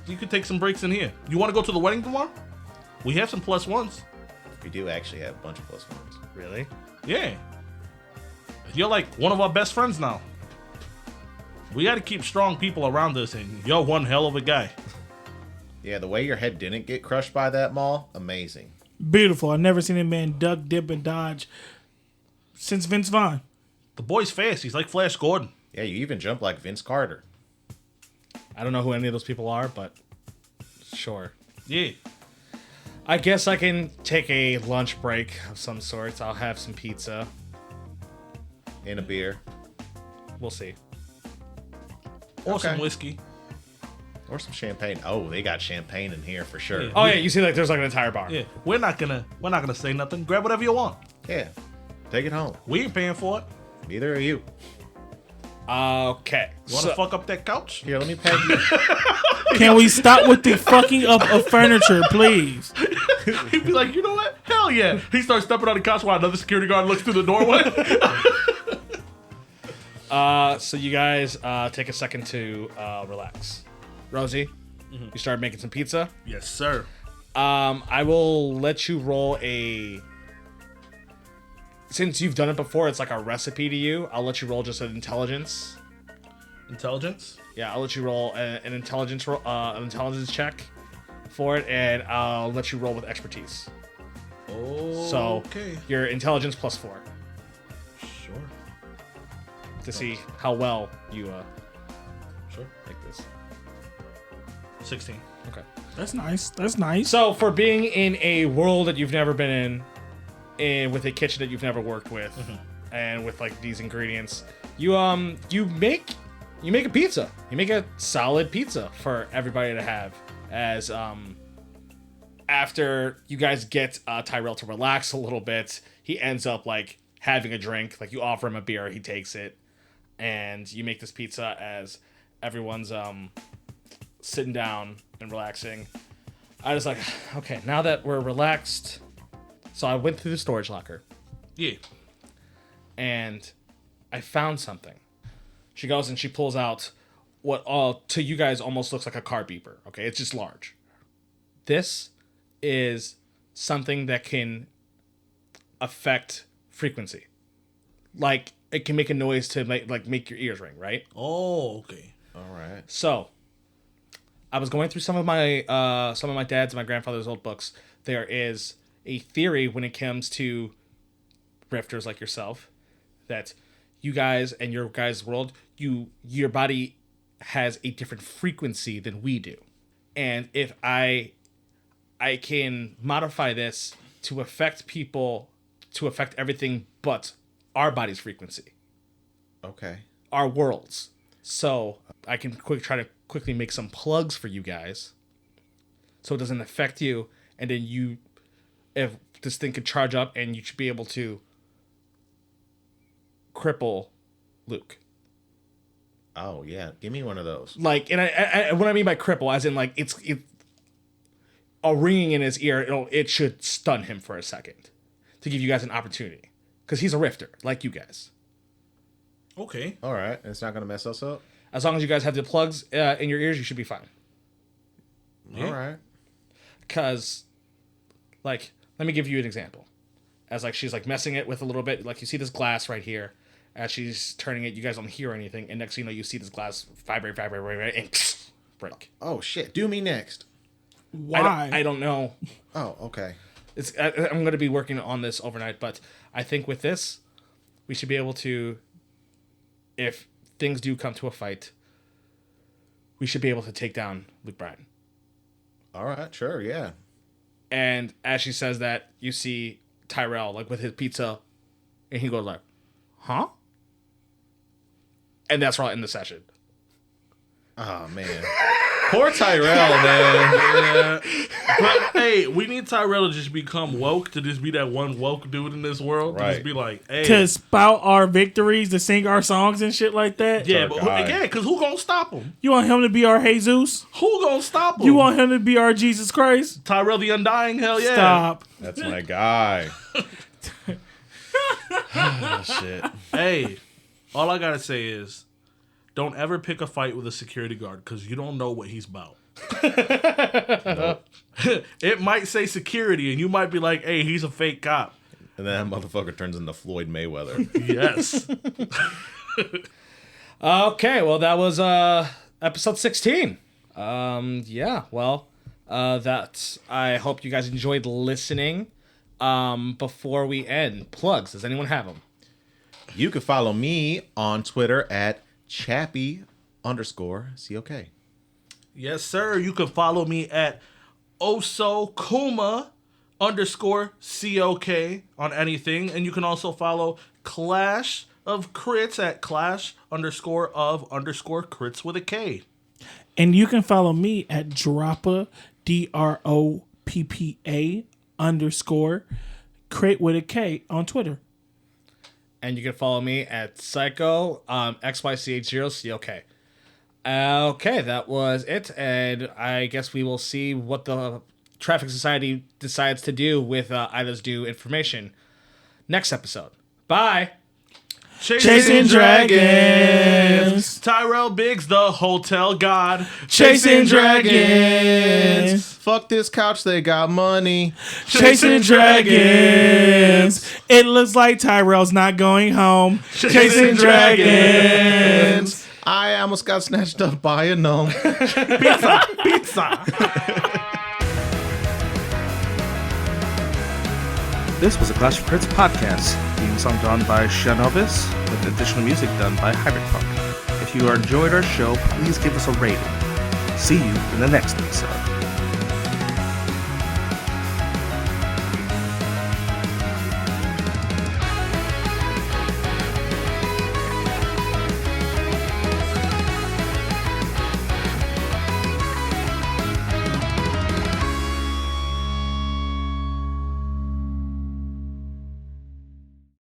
You could take some breaks in here. You want to go to the wedding tomorrow? We have some plus ones. We do actually have a bunch of plus ones. Really? Yeah. You're like one of our best friends now. We got to keep strong people around us, and you're one hell of a guy. Yeah, the way your head didn't get crushed by that mall, amazing. beautiful. I've never seen a man duck, dip, and dodge since Vince Vaughn. The boy's fast. He's like Flash Gordon. Yeah, you even jump like Vince Carter. I don't know who any of those people are, but sure. Yeah. I guess I can take a lunch break of some sorts. I'll have some pizza. And a beer. We'll see. Or some Okay. whiskey. Or some champagne. Oh, they got champagne in here for sure. Yeah. Oh yeah, you see, like there's like an entire bar. Yeah. We're not gonna say nothing. Grab whatever you want. Yeah. Take it home. We ain't paying for it. Neither are you. Okay. You want to fuck up that couch? Here, let me peg you. Can we stop with the fucking up of furniture, please? He'd be like, you know what? Hell yeah. He starts stepping on the couch while another security guard looks through the doorway. So you guys take a second to relax. Rosie, you start making some pizza. Yes, sir. I will let you roll a... Since you've done it before, it's like a recipe to you. I'll let you roll just an intelligence. Intelligence? Yeah, I'll let you roll an intelligence check for it, and I'll let you roll with expertise. Oh, So okay. your intelligence plus 4 Sure. to see how well you Sure. make this. 16. Okay. That's nice. That's nice. So for being in a world that you've never been in with a kitchen that you've never worked with, and with like these ingredients, you make a pizza. You make a solid pizza for everybody to have. As after you guys get Tyrell to relax a little bit, he ends up like having a drink. Like you offer him a beer, he takes it, and you make this pizza as everyone's sitting down and relaxing. I was like, okay, now that we're relaxed. So I went through the storage locker. Yeah. And I found something. She goes and she pulls out what to you guys almost looks like a car beeper. Okay, it's just large. This is something that can affect frequency. Like it can make a noise to make your ears ring, right? Oh, okay. All right. So I was going through some of my dad's and my grandfather's old books. There is a theory when it comes to rifters like yourself that you guys and your guys' world, your body has a different frequency than we do. And if I can modify this to affect people, to affect everything but our body's frequency. Okay. Our worlds. So I can try to quickly make some plugs for you guys so it doesn't affect you, and then if this thing could charge up and you should be able to cripple Luke. Oh yeah, give me one of those. Like, and I what I mean by cripple, as in like it's a ringing in his ear. It should stun him for a second to give you guys an opportunity, because he's a rifter like you guys. Okay. All right, it's not gonna mess us up. As long as you guys have the plugs in your ears, you should be fine. All right. Because, like, let me give you an example. As like she's like messing it with a little bit, like you see this glass right here. As she's turning it, you guys don't hear anything, and next thing you know, you see this glass vibrate, and break. Oh shit! Do me next. Why? I don't know. Oh, okay. I'm going to be working on this overnight, but I think with this, we should be able to, if things do come to a fight, we should be able to take down Luke Bryan. All right, sure, yeah. And as she says that, you see Tyrell like with his pizza, and he goes like, "Huh?" And that's where I'll end the session. Oh man. Poor Tyrell, man. Yeah. But hey, we need Tyrell to just become woke, to just be that one woke dude in this world. To Right. just be like, hey. To spout our victories, to sing our songs and shit like that. Yeah, our but guy. again, because who gonna stop him? You want him to be our Jesus? Who gonna stop him? You want him to be our Jesus Christ? Tyrell the Undying? Hell yeah. Stop. That's my guy. Oh, shit. Hey, all I gotta say is, don't ever pick a fight with a security guard, because you don't know what he's about. It might say security, and you might be like, hey, he's a fake cop. And then that motherfucker turns into Floyd Mayweather. Yes. Okay, well that was episode 16. Yeah, well, that I hope you guys enjoyed listening. Before we end, plugs. Does anyone have them? You can follow me on Twitter at Chappie_COK. Yes, sir. You can follow me at Osokuma_COK on anything. And you can also follow Clash of Crits at Clash_of_crits with a K. And you can follow me at Droppa, DROPPA _ crate with a K on Twitter. And you can follow me at Psycho XYCH0COK. Okay, that was it. And I guess we will see what the Traffic Society decides to do with Ida's due information next episode. Bye. Chasing dragons. Tyrell Biggs, the hotel god. Chasing dragons. Fuck this couch, they got money. Chasing dragons. It looks like Tyrell's not going home. Chasing dragons. I almost got snatched up by a gnome. Pizza. This was a Clash of Crits podcast. Theme song done by Shanovis, with additional music done by Hybrid Punk. If you enjoyed our show, please give us a rating. See you in the next episode.